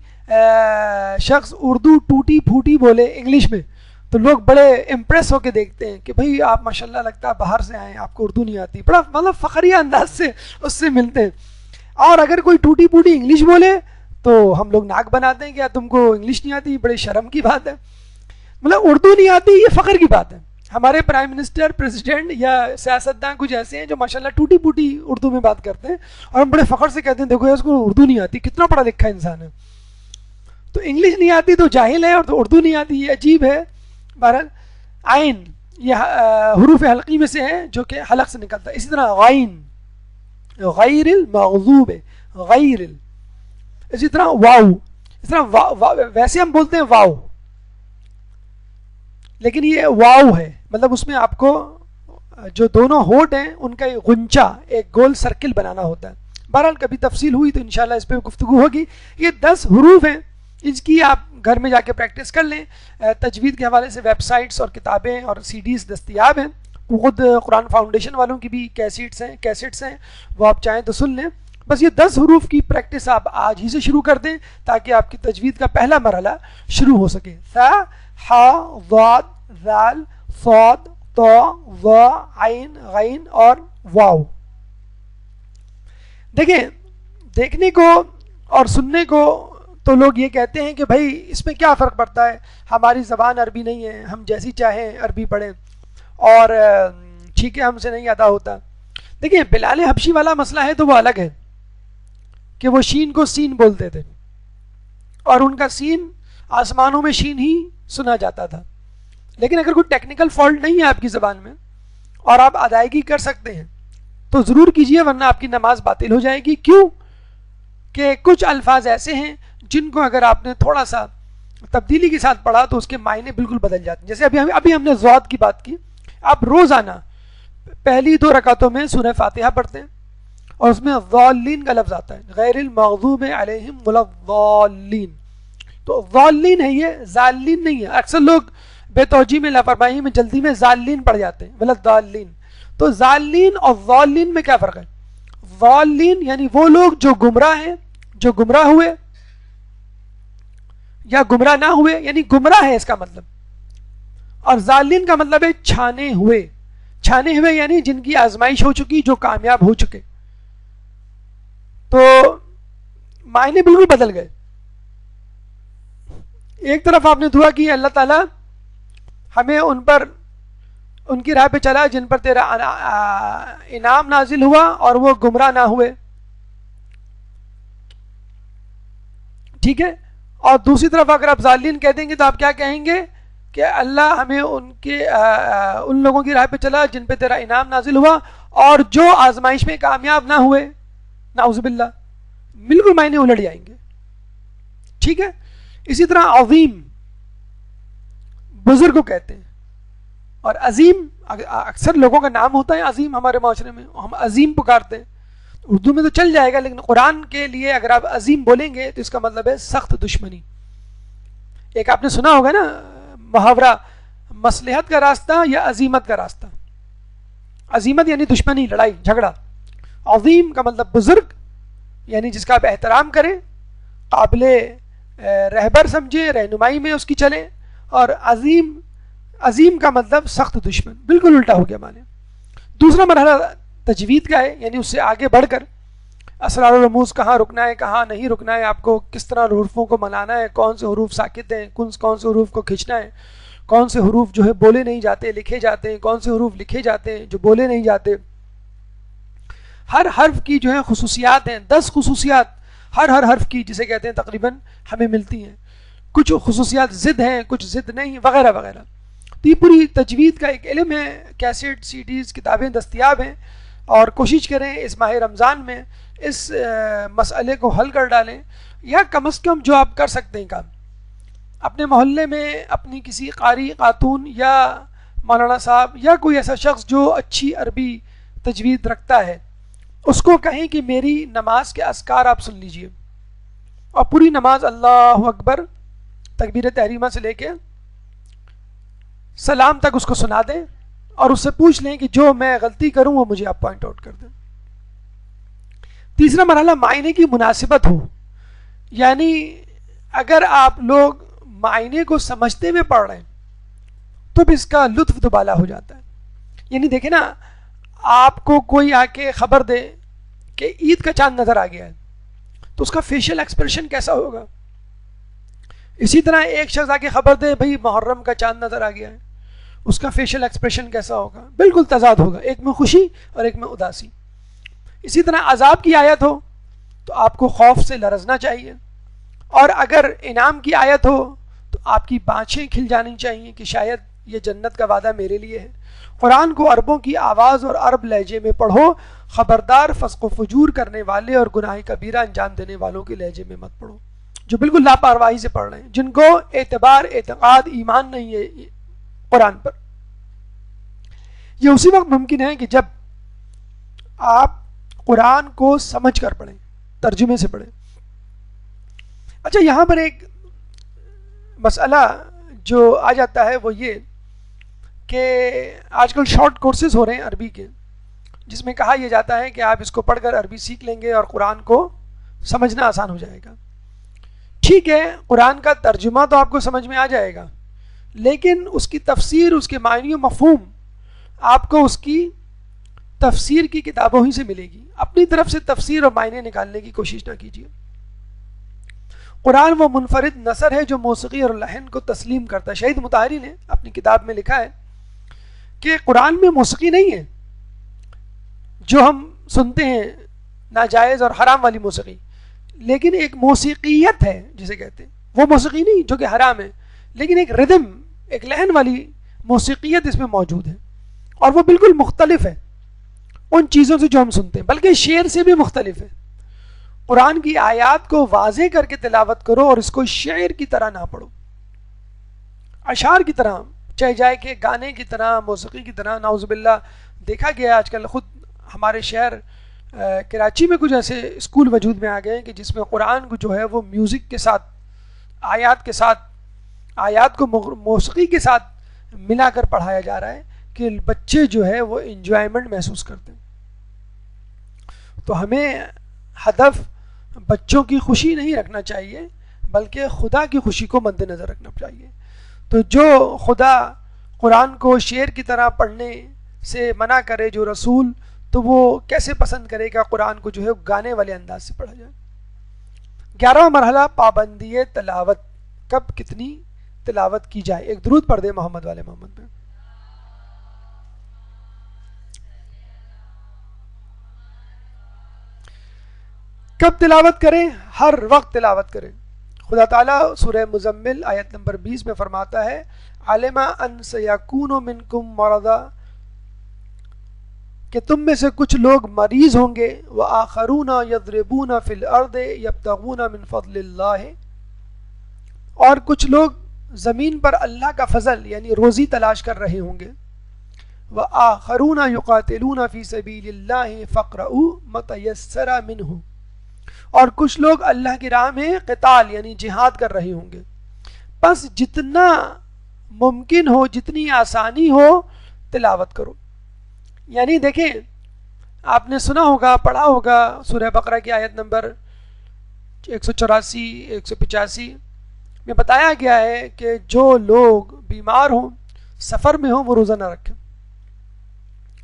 شخص اردو ٹوٹی پھوٹی بولے انگلش میں تو لوگ بڑے امپریس ہو کے دیکھتے ہیں کہ بھئی آپ ماشاءاللہ لگتا ہے باہر سے آئے ہیں، آپ کو اردو نہیں آتی، بڑا مطلب فخریہ انداز سے اس سے ملتے ہیں. اور اگر کوئی ٹوٹی پھوٹی انگلش بولے تو ہم لوگ ناک بناتے ہیں کہ یار تم کو انگلش نہیں آتی، بڑے شرم کی بات ہے. مطلب اردو نہیں آتی یہ فخر کی بات ہے. ہمارے پرائم منسٹر، پریزیڈنٹ یا سیاستدان کچھ ایسے ہیں جو ماشاءاللہ ٹوٹی پھوٹی اردو میں بات کرتے ہیں اور ہم بڑے فخر سے کہتے ہیں دیکھو اس کو اردو نہیں آتی، کتنا پڑھا لکھا انسان ہے. تو انگلش نہیں آتی تو جاہل ہے، اور تو اردو نہیں آتی یہ عجیب ہے. بہرحال عین یہ حروف حلقی میں سے ہے جو کہ حلق سے نکلتا ہے. اسی طرح غین، غیر المغضوب، غیر اسی طرح واو، اس طرح ویسے ہم بولتے ہیں واو لیکن یہ واو ہے، مطلب اس میں آپ کو جو دونوں ہونٹ ہیں ان کا ایک غنچہ، ایک گول سرکل بنانا ہوتا ہے. بہرحال کبھی تفصیل ہوئی تو انشاءاللہ اس پہ گفتگو ہوگی. یہ 10 حروف ہیں، اس کی آپ گھر میں جا کے پریکٹس کر لیں. تجوید کے حوالے سے ویب سائٹس اور کتابیں اور CDs دستیاب ہیں. خود قرآن فاؤنڈیشن والوں کی بھی کیسٹس ہیں، وہ آپ چاہیں تو سن لیں. بس یہ 10 حروف کی پریکٹس آپ آج ہی سے شروع کر دیں تاکہ آپ کی تجوید کا پہلا مرحلہ شروع ہو سکے. ث، ح، ضاد، ذال، صاد، طا، ظا، عین، غین اور واو. دیکھیں، دیکھنے کو اور سننے کو تو لوگ یہ کہتے ہیں کہ بھائی اس میں کیا فرق پڑتا ہے، ہماری زبان عربی نہیں ہے، ہم جیسی چاہیں عربی پڑھیں اور ٹھیک ہے ہم سے نہیں ادا ہوتا. دیکھیں بلال حبشی والا مسئلہ ہے تو وہ الگ ہے کہ وہ شین کو سین بولتے تھے اور ان کا سین آسمانوں میں شین ہی سنا جاتا تھا. لیکن اگر کوئی ٹیکنیکل فالٹ نہیں ہے آپ کی زبان میں اور آپ ادائیگی کر سکتے ہیں تو ضرور کیجئے، ورنہ آپ کی نماز باطل ہو جائے گی. کیوں کہ کچھ الفاظ ایسے ہیں جن کو اگر آپ نے تھوڑا سا تبدیلی کے ساتھ پڑھا تو اس کے معنی بالکل بدل جاتے ہیں. جیسے ابھی ہم نے ضاد کی بات کی. آپ روزانہ پہلی 2 رکعتوں میں سورہ فاتحہ پڑھتے ہیں اور اس میں ضالین کا لفظ آتا ہے، غیر المغضوب علیہم ولا الضالین. تو ضالین ہے، یہ ضالین نہیں ہے. اکثر لوگ بے توجہی میں، لاپرواہی میں، جلدی میں ضالین پڑھ جاتے ہیں، ولا الضالین. تو ضالین اور ضالین میں کیا فرق ہے؟ ضالین یعنی وہ لوگ جو گمراہ ہیں، جو گمراہ ہوئے یا گمراہ نہ ہوئے، یعنی گمراہ ہے اس کا مطلب. اور ضالین کا مطلب ہے چھانے ہوئے. چھانے ہوئے یعنی جن کی آزمائش ہو چکی، جو کامیاب ہو چکے. تو معنی بالکل بدل گئے. ایک طرف آپ نے دعا کی اللہ تعالیٰ ہمیں ان کی راہ پہ چلا جن پر تیرا انعام نازل ہوا اور وہ گمراہ نہ ہوئے، ٹھیک ہے. اور دوسری طرف اگر آپ ضالین کہہ دیں گے تو آپ کیا کہیں گے کہ اللہ ہمیں ان لوگوں کی راہ پہ چلا جن پہ تیرا انعام نازل ہوا اور جو آزمائش میں کامیاب نہ ہوئے، نعوذ باللہ. بالکل معنی الٹ جائیں گے، ٹھیک ہے. اسی طرح عظیم بزرگ کو کہتے ہیں، اور عظیم اکثر لوگوں کا نام ہوتا ہے عظیم ہمارے معاشرے میں، ہم عظیم پکارتے ہیں، اردو میں تو چل جائے گا، لیکن قرآن کے لیے اگر آپ عظیم بولیں گے تو اس کا مطلب ہے سخت دشمنی. ایک آپ نے سنا ہوگا نا محاورہ، مصلحت کا راستہ یا عظیمت کا راستہ. عظیمت یعنی دشمنی، لڑائی جھگڑا. عظیم کا مطلب بزرگ، یعنی جس کا آپ احترام کریں، قابل رہبر سمجھیں، رہنمائی میں اس کی چلیں. اور عظیم کا مطلب سخت دشمن، بالکل الٹا ہو گیا مانے. دوسرا مرحلہ تجوید کا ہے، یعنی اس سے آگے بڑھ کر اسرار و رموز، کہاں رکنا ہے کہاں نہیں رکنا ہے، آپ کو کس طرح حروفوں کو منانا ہے، کون سے حروف ساکت ہیں، کون سے حروف کو کھینچنا ہے، کون سے حروف جو ہے بولے نہیں جاتے لکھے جاتے ہیں، کون سے حروف لکھے جاتے ہیں جو بولے نہیں جاتے. ہر حرف کی جو ہے خصوصیات ہیں، 10 خصوصیات ہر حرف کی جسے کہتے ہیں تقریباً ہمیں ملتی ہیں. کچھ خصوصیات ضد ہیں، کچھ ضد نہیں، وغیرہ وغیرہ. تو یہ پوری تجوید کا ایک علم ہے. کیسٹ، سی ڈیز، کتابیں دستیاب ہیں، اور کوشش کریں اس ماہ رمضان میں اس مسئلے کو حل کر ڈالیں، یا کم از کم جو آپ کر سکتے ہیں کام اپنے محلے میں اپنی کسی قاری خاتون یا مولانا صاحب یا کوئی ایسا شخص جو اچھی عربی تجوید رکھتا ہے اس کو کہیں کہ میری نماز کے اذکار آپ سن لیجئے، اور پوری نماز اللہ اکبر تکبیر تحریمہ سے لے کے سلام تک اس کو سنا دیں، اور اس سے پوچھ لیں کہ جو میں غلطی کروں وہ مجھے آپ پوائنٹ آؤٹ کر دیں. تیسرا مرحلہ معنی کی مناسبت ہو، یعنی اگر آپ لوگ معنی کو سمجھتے ہوئے پڑھ رہے ہیں تو بھی اس کا لطف دوبالا ہو جاتا ہے. یعنی دیکھیں نا، آپ کو کوئی آ کے خبر دے کہ عید کا چاند نظر آ گیا ہے تو اس کا فیشل ایکسپریشن کیسا ہوگا. اسی طرح ایک شخص آ کے خبر دے بھئی محرم کا چاند نظر آ گیا ہے، اس کا فیشل ایکسپریشن کیسا ہوگا، بالکل تضاد ہوگا، ایک میں خوشی اور ایک میں اداسی. اسی طرح عذاب کی آیت ہو تو آپ کو خوف سے لرزنا چاہیے، اور اگر انعام کی آیت ہو تو آپ کی بانچیں کھل جانی چاہیے کہ شاید یہ جنت کا وعدہ میرے لیے ہے. قرآن کو عربوں کی آواز اور عرب لہجے میں پڑھو، خبردار فسق و فجور کرنے والے اور گناہ کبیرہ انجام دینے والوں کے لہجے میں مت پڑھو جو بالکل لاپرواہی سے پڑھ رہے ہیں، جن کو اعتبار، اعتقاد، ایمان نہیں ہے قرآن پر. یہ اسی وقت ممکن ہے کہ جب آپ قرآن کو سمجھ کر پڑھیں، ترجمے سے پڑھیں. اچھا، یہاں پر ایک مسئلہ جو آ جاتا ہے وہ یہ کہ آج کل شارٹ کورسز ہو رہے ہیں عربی کے، جس میں کہا یہ جاتا ہے کہ آپ اس کو پڑھ کر عربی سیکھ لیں گے اور قرآن کو سمجھنا آسان ہو جائے گا. ٹھیک ہے، قرآن کا ترجمہ تو آپ کو سمجھ میں آ جائے گا، لیکن اس کی تفسیر، اس کے معنی و مفہوم آپ کو اس کی تفسیر کی کتابوں ہی سے ملے گی. اپنی طرف سے تفسیر اور معنی نکالنے کی کوشش نہ کیجیے. قرآن وہ منفرد نثر ہے جو موسیقی اور لحن کو تسلیم کرتا ہے. شہید مطہری نے اپنی کتاب میں لکھا ہے کہ قرآن میں موسیقی نہیں ہے جو ہم سنتے ہیں، ناجائز اور حرام والی موسیقی، لیکن ایک موسیقیت ہے جسے کہتے ہیں، وہ موسیقی نہیں جو کہ حرام ہے، لیکن ایک ردم، ایک لحن والی موسیقیت اس میں موجود ہے، اور وہ بالکل مختلف ہے ان چیزوں سے جو ہم سنتے ہیں، بلکہ شعر سے بھی مختلف ہے. قرآن کی آیات کو واضح کر کے تلاوت کرو اور اس کو شعر کی طرح نہ پڑھو، اشعار کی طرح، چاہے جائے کہ گانے کی طرح، موسیقی کی طرح. نعوذ باللہ دیکھا گیا آج کل، خود ہمارے شہر کراچی میں کچھ ایسے اسکول وجود میں آ گئے کہ جس میں قرآن کو جو ہے وہ میوزک کے ساتھ، آیات کے ساتھ، آیات کو موسیقی کے ساتھ ملا کر پڑھایا جا رہا ہے کہ بچے جو ہے وہ انجوائمنٹ محسوس کرتے ہیں. تو ہمیں ہدف بچوں کی خوشی نہیں رکھنا چاہیے بلکہ خدا کی خوشی کو مد نظر رکھنا چاہیے. تو جو خدا قرآن کو شعر کی طرح پڑھنے سے منع کرے، جو رسول، تو وہ کیسے پسند کرے گا قرآن کو جو ہے گانے والے انداز سے پڑھا جائے. 11واں مرحلہ پابندی تلاوت، کب کتنی تلاوت کی جائے. ایک درود پڑھ دے محمد والے محمد پہ. کب تلاوت کریں؟ ہر وقت تلاوت کریں. خدا تعالیٰ سورہ مزمل آیت نمبر 20 میں فرماتا ہے علم ان سیکون منکم مرضی، کہ تم میں سے کچھ لوگ مریض ہوں گے، وآخرون یضربون فی الارض یبتغون من فضل اللہ، اور کچھ لوگ زمین پر اللہ کا فضل یعنی روزی تلاش کر رہے ہوں گے. وآخرون یقاتلون فی سبیل اللہ فاقرؤوا ما تیسر منہ، اور کچھ لوگ اللہ کی راہ میں قتال یعنی جہاد کر رہے ہوں گے، بس جتنا ممکن ہو، جتنی آسانی ہو تلاوت کرو۔ یعنی دیکھیں، آپ نے سنا ہوگا، پڑھا ہوگا سورہ بقرہ کی آیت نمبر 184 185 میں بتایا گیا ہے کہ جو لوگ بیمار ہوں، سفر میں ہوں، وہ روزہ نہ رکھیں۔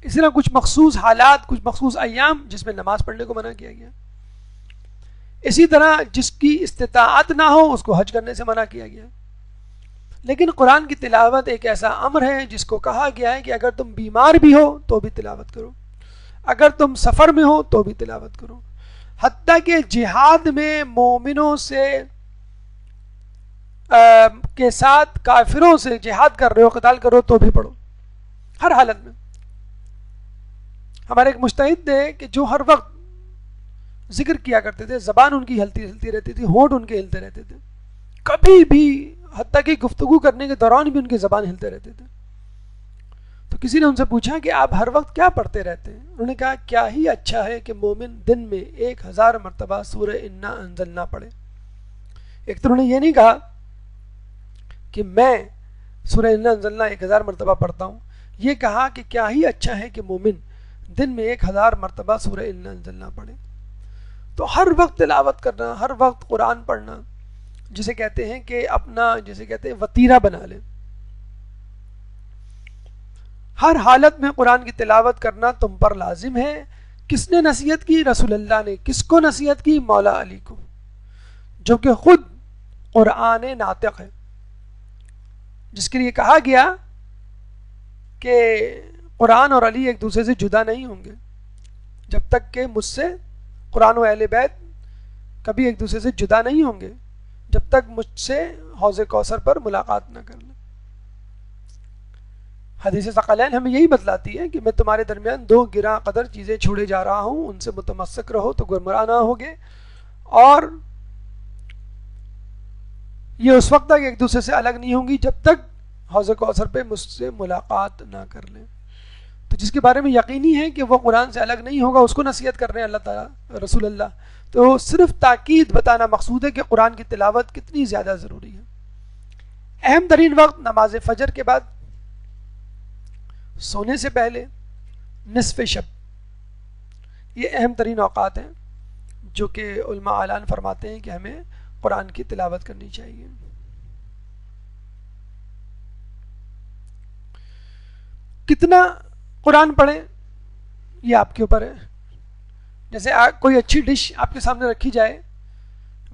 اسی طرح کچھ مخصوص حالات، کچھ مخصوص ایام جس میں نماز پڑھنے کو منع کیا گیا۔ اسی طرح جس کی استطاعت نہ ہو اس کو حج کرنے سے منع کیا گیا۔ لیکن قرآن کی تلاوت ایک ایسا امر ہے جس کو کہا گیا ہے کہ اگر تم بیمار بھی ہو تو بھی تلاوت کرو، اگر تم سفر میں ہو تو بھی تلاوت کرو، حتیٰ کہ جہاد میں مومنوں سے کے ساتھ کافروں سے جہاد کر رہے ہو، قتال کرو تو بھی پڑھو، ہر حالت میں۔ ہمارے ایک مجتہد تھے کہ جو ہر وقت ذکر کیا کرتے تھے، زبان ان کی ہلتی رہتی تھی، ہونٹ ان کے ہلتے رہتے تھے، کبھی بھی حتیٰ کہ گفتگو کرنے کے دوران بھی ان کی زبان ہلتے رہتے تھے۔ تو کسی نے ان سے پوچھا کہ آپ ہر وقت کیا پڑھتے رہتے ہیں؟ انہوں نے کہا کیا ہی اچھا ہے کہ مومن دن میں 1000 مرتبہ سورہ انا انزلنا پڑھے۔ ایک تو انہوں نے یہ نہیں کہا کہ میں سورہ انا انزلنا 1000 مرتبہ پڑھتا ہوں، یہ کہا کہ کیا ہی اچھا ہے کہ مومن دن میں 1000 مرتبہ سورہ انا انزلنا پڑھے۔ تو ہر وقت تلاوت کرنا، ہر وقت قرآن پڑھنا، جسے کہتے ہیں کہ اپنا جسے کہتے ہیں وتیرہ بنا لیں، ہر حالت میں قرآن کی تلاوت کرنا تم پر لازم ہے۔ کس نے نصیحت کی؟ رسول اللہ نے۔ کس کو نصیحت کی؟ مولا علی کو، جو کہ خود قرآن ناطق ہے، جس کے لیے کہا گیا کہ قرآن اور علی ایک دوسرے سے جدا نہیں ہوں گے جب تک کہ مجھ سے، قرآن و اہل بیت کبھی ایک دوسرے سے جدا نہیں ہوں گے جب تک مجھ سے حوض کوثر پر ملاقات نہ کر لیں۔ حدیث ثقلین ہمیں یہی بتلاتی ہے کہ میں تمہارے درمیان 2 گراں قدر چیزیں چھوڑے جا رہا ہوں، ان سے متمسک رہو تو گمراہ نہ ہوگے، اور یہ اس وقت تک ایک دوسرے سے الگ نہیں ہوں گی جب تک حوض کوثر پہ مجھ سے ملاقات نہ کر لیں۔ تو جس کے بارے میں یقینی ہے کہ وہ قرآن سے الگ نہیں ہوگا، اس کو نصیحت کر رہے ہیں اللہ تعالیٰ، رسول اللہ۔ تو صرف تاکید بتانا مقصود ہے کہ قرآن کی تلاوت کتنی زیادہ ضروری ہے۔ اہم ترین وقت نماز فجر کے بعد، سونے سے پہلے، نصف شب، یہ اہم ترین اوقات ہیں جو کہ علماء اعلان فرماتے ہیں کہ ہمیں قرآن کی تلاوت کرنی چاہیے۔ کتنا قرآن پڑھیں یہ آپ کے اوپر ہے۔ جیسے کوئی اچھی ڈش آپ کے سامنے رکھی جائے،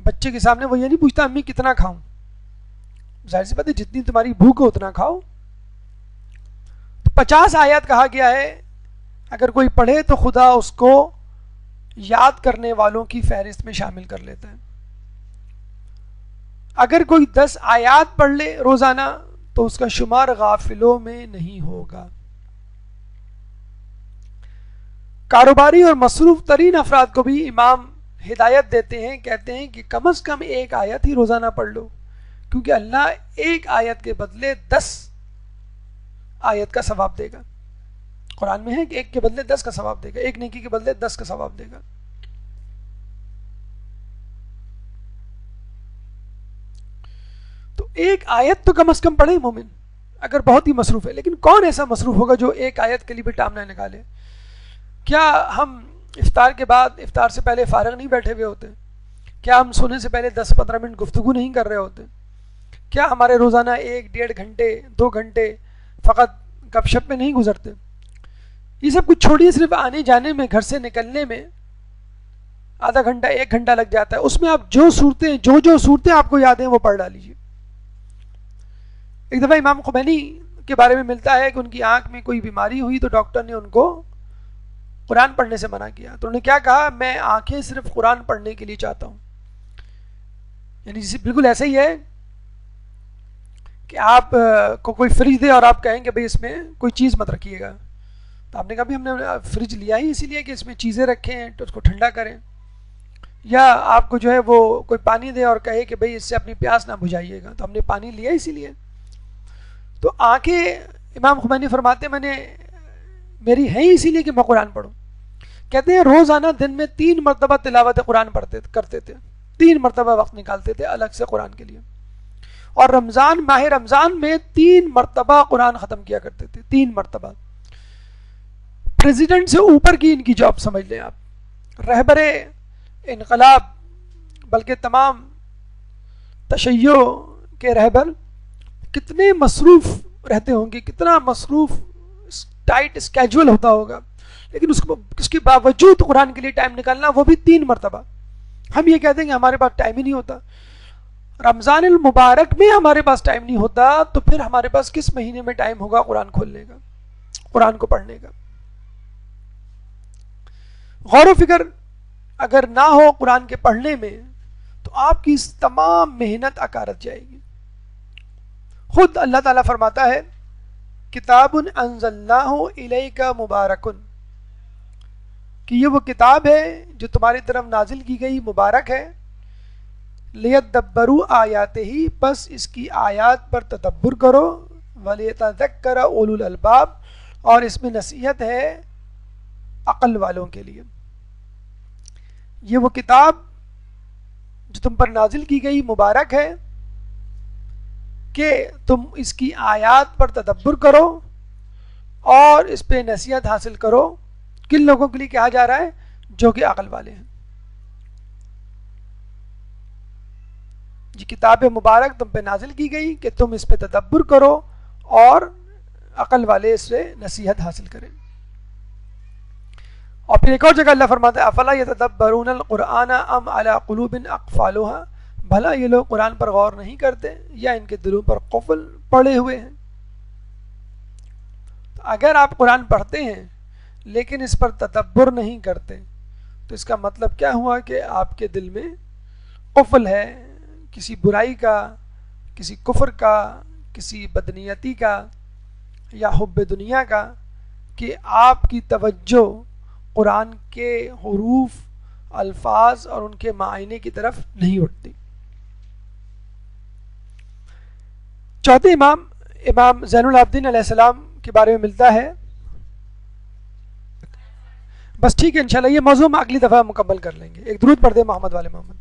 بچے کے سامنے، وہ یہ نہیں پوچھتا امی کتنا کھاؤں، ظاہر سی بات ہے جتنی تمہاری بھوک ہو اتنا کھاؤ۔ 50 آیات کہا گیا ہے، اگر کوئی پڑھے تو خدا اس کو یاد کرنے والوں کی فہرست میں شامل کر لیتا ہے۔ اگر کوئی 10 آیات پڑھ لے روزانہ تو اس کا شمار غافلوں میں نہیں ہوگا۔ کاروباری اور مصروف ترین افراد کو بھی امام ہدایت دیتے ہیں، کہتے ہیں کہ کم از کم 1 آیت ہی روزانہ پڑھ لو، کیونکہ اللہ 1 آیت کے بدلے 10 آیت کا ثواب دے گا۔ قرآن میں ہے کہ 1 کے بدلے 10 کا ثواب دے گا، 1 نیکی کے بدلے 10 کا ثواب دے گا۔ تو 1 آیت تو کم از کم پڑھے مومن، اگر بہت ہی مصروف ہے۔ لیکن کون ایسا مصروف ہوگا جو 1 آیت کے لیے بھی ٹائم نہ نکالے؟ کیا ہم افطار کے بعد، افطار سے پہلے فارغ نہیں بیٹھے ہوئے ہوتے؟ کیا ہم سونے سے پہلے 10-15 منٹ گفتگو نہیں کر رہے ہوتے؟ کیا ہمارے روزانہ 1-1.5 گھنٹے 2 گھنٹے فقط گپ شپ میں نہیں گزرتے؟ یہ سب کچھ چھوڑیے، صرف آنے جانے میں، گھر سے نکلنے میں آدھا گھنٹہ 1 گھنٹہ لگ جاتا ہے، اس میں آپ جو صورتیں آپ کو یاد ہیں وہ پڑھ ڈالیجیے۔ ایک دفعہ امام خمینی کے بارے میں ملتا ہے کہ ان کی آنکھ میں کوئی بیماری ہوئی تو ڈاکٹر نے ان کو قرآن پڑھنے سے منع کیا، تو انہوں نے کیا کہا؟ میں آنکھیں صرف قرآن پڑھنے کے لیے چاہتا ہوں۔ یعنی بالکل ایسا ہی ہے کہ آپ کو کوئی فریج دے اور آپ کہیں کہ بھئی اس میں کوئی چیز مت رکھیے گا، تو آپ نے کہا بھی ہم نے فریج لیا ہی اسی لیے کہ اس میں چیزیں رکھیں تو اس کو ٹھنڈا کریں۔ یا آپ کو جو ہے وہ کوئی پانی دے اور کہے کہ بھئی اس سے اپنی پیاس نہ بجھائیے گا، تو ہم نے پانی لیا اسی لیے۔ تو آنکھیں، امام خمینی فرماتے ہیں میں نے میری ہے ہی اسی لیے کہ میں قرآن پڑھوں. کہتے ہیں روزانہ دن میں 3 مرتبہ تلاوت قرآن کرتے تھے، 3 مرتبہ وقت نکالتے تھے الگ سے قرآن کے لیے. اور ماہ رمضان میں 3 مرتبہ قرآن ختم کیا کرتے تھے، 3 مرتبہ. پریزیڈنٹ سے اوپر کی ان کی جاب سمجھ لیں آپ، رہبر انقلاب، بلکہ تمام تشیع کے رہبر کتنے مصروف رہتے ہوں گے، کتنا مصروف ٹائٹ اسکیجول ہوتا ہوگا، لیکن اس کے باوجود قرآن کے لیے ٹائم نکالنا، وہ بھی 3 مرتبہ. ہم یہ کہتے ہیں کہ ہمارے پاس ٹائم ہی نہیں ہوتا. رمضان المبارک میں ہمارے پاس ٹائم نہیں ہوتا تو پھر ہمارے پاس کس مہینے میں ٹائم ہوگا قرآن کھولنے کا، قرآن کو پڑھنے کا. غور و فکر اگر نہ ہو قرآن کے پڑھنے میں تو آپ کی تمام محنت اکارت جائے گی. خود اللہ تعالیٰ فرماتا ہے کتاب انزلناہ الیک مبارکن، کہ یہ وہ کتاب ہے جو تمہاری طرف نازل کی گئی مبارک ہے. لیدبروا آیاتہ، بس اس کی آیات پر تدبر کرو. ولیتذکر اولو الالباب، اور اس میں نصیحت ہے عقل والوں کے لیے. یہ وہ کتاب جو تم پر نازل کی گئی مبارک ہے کہ تم اس کی آیات پر تدبر کرو اور اس پہ نصیحت حاصل کرو. کن لوگوں کے لیے کہا جا رہا ہے؟ جو کہ عقل والے ہیں. یہ کتاب مبارک تم پہ نازل کی گئی کہ تم اس پہ تدبر کرو اور عقل والے اس سے نصیحت حاصل کریں. اور پھر ایک اور جگہ اللہ فرماتا ہے افلا یتدبرون القرآن ام علی قلوب اقفالها، بھلا یہ لوگ قرآن پر غور نہیں کرتے یا ان کے دلوں پر قفل پڑے ہوئے ہیں. اگر آپ قرآن پڑھتے ہیں لیکن اس پر تدبر نہیں کرتے تو اس کا مطلب کیا ہوا کہ آپ کے دل میں قفل ہے، کسی برائی کا، کسی کفر کا، کسی بدنیتی کا یا حب دنیا کا، کہ آپ کی توجہ قرآن کے حروف، الفاظ اور ان کے معنی کی طرف نہیں اٹھتی. چوتھے امام زین العابدین علیہ السلام کے بارے میں ملتا ہے. بس ٹھیک ہے، انشاءاللہ یہ موضوع ہم اگلی دفعہ مکمل کر لیں گے. ایک درود پڑھ دیں محمد والے محمد.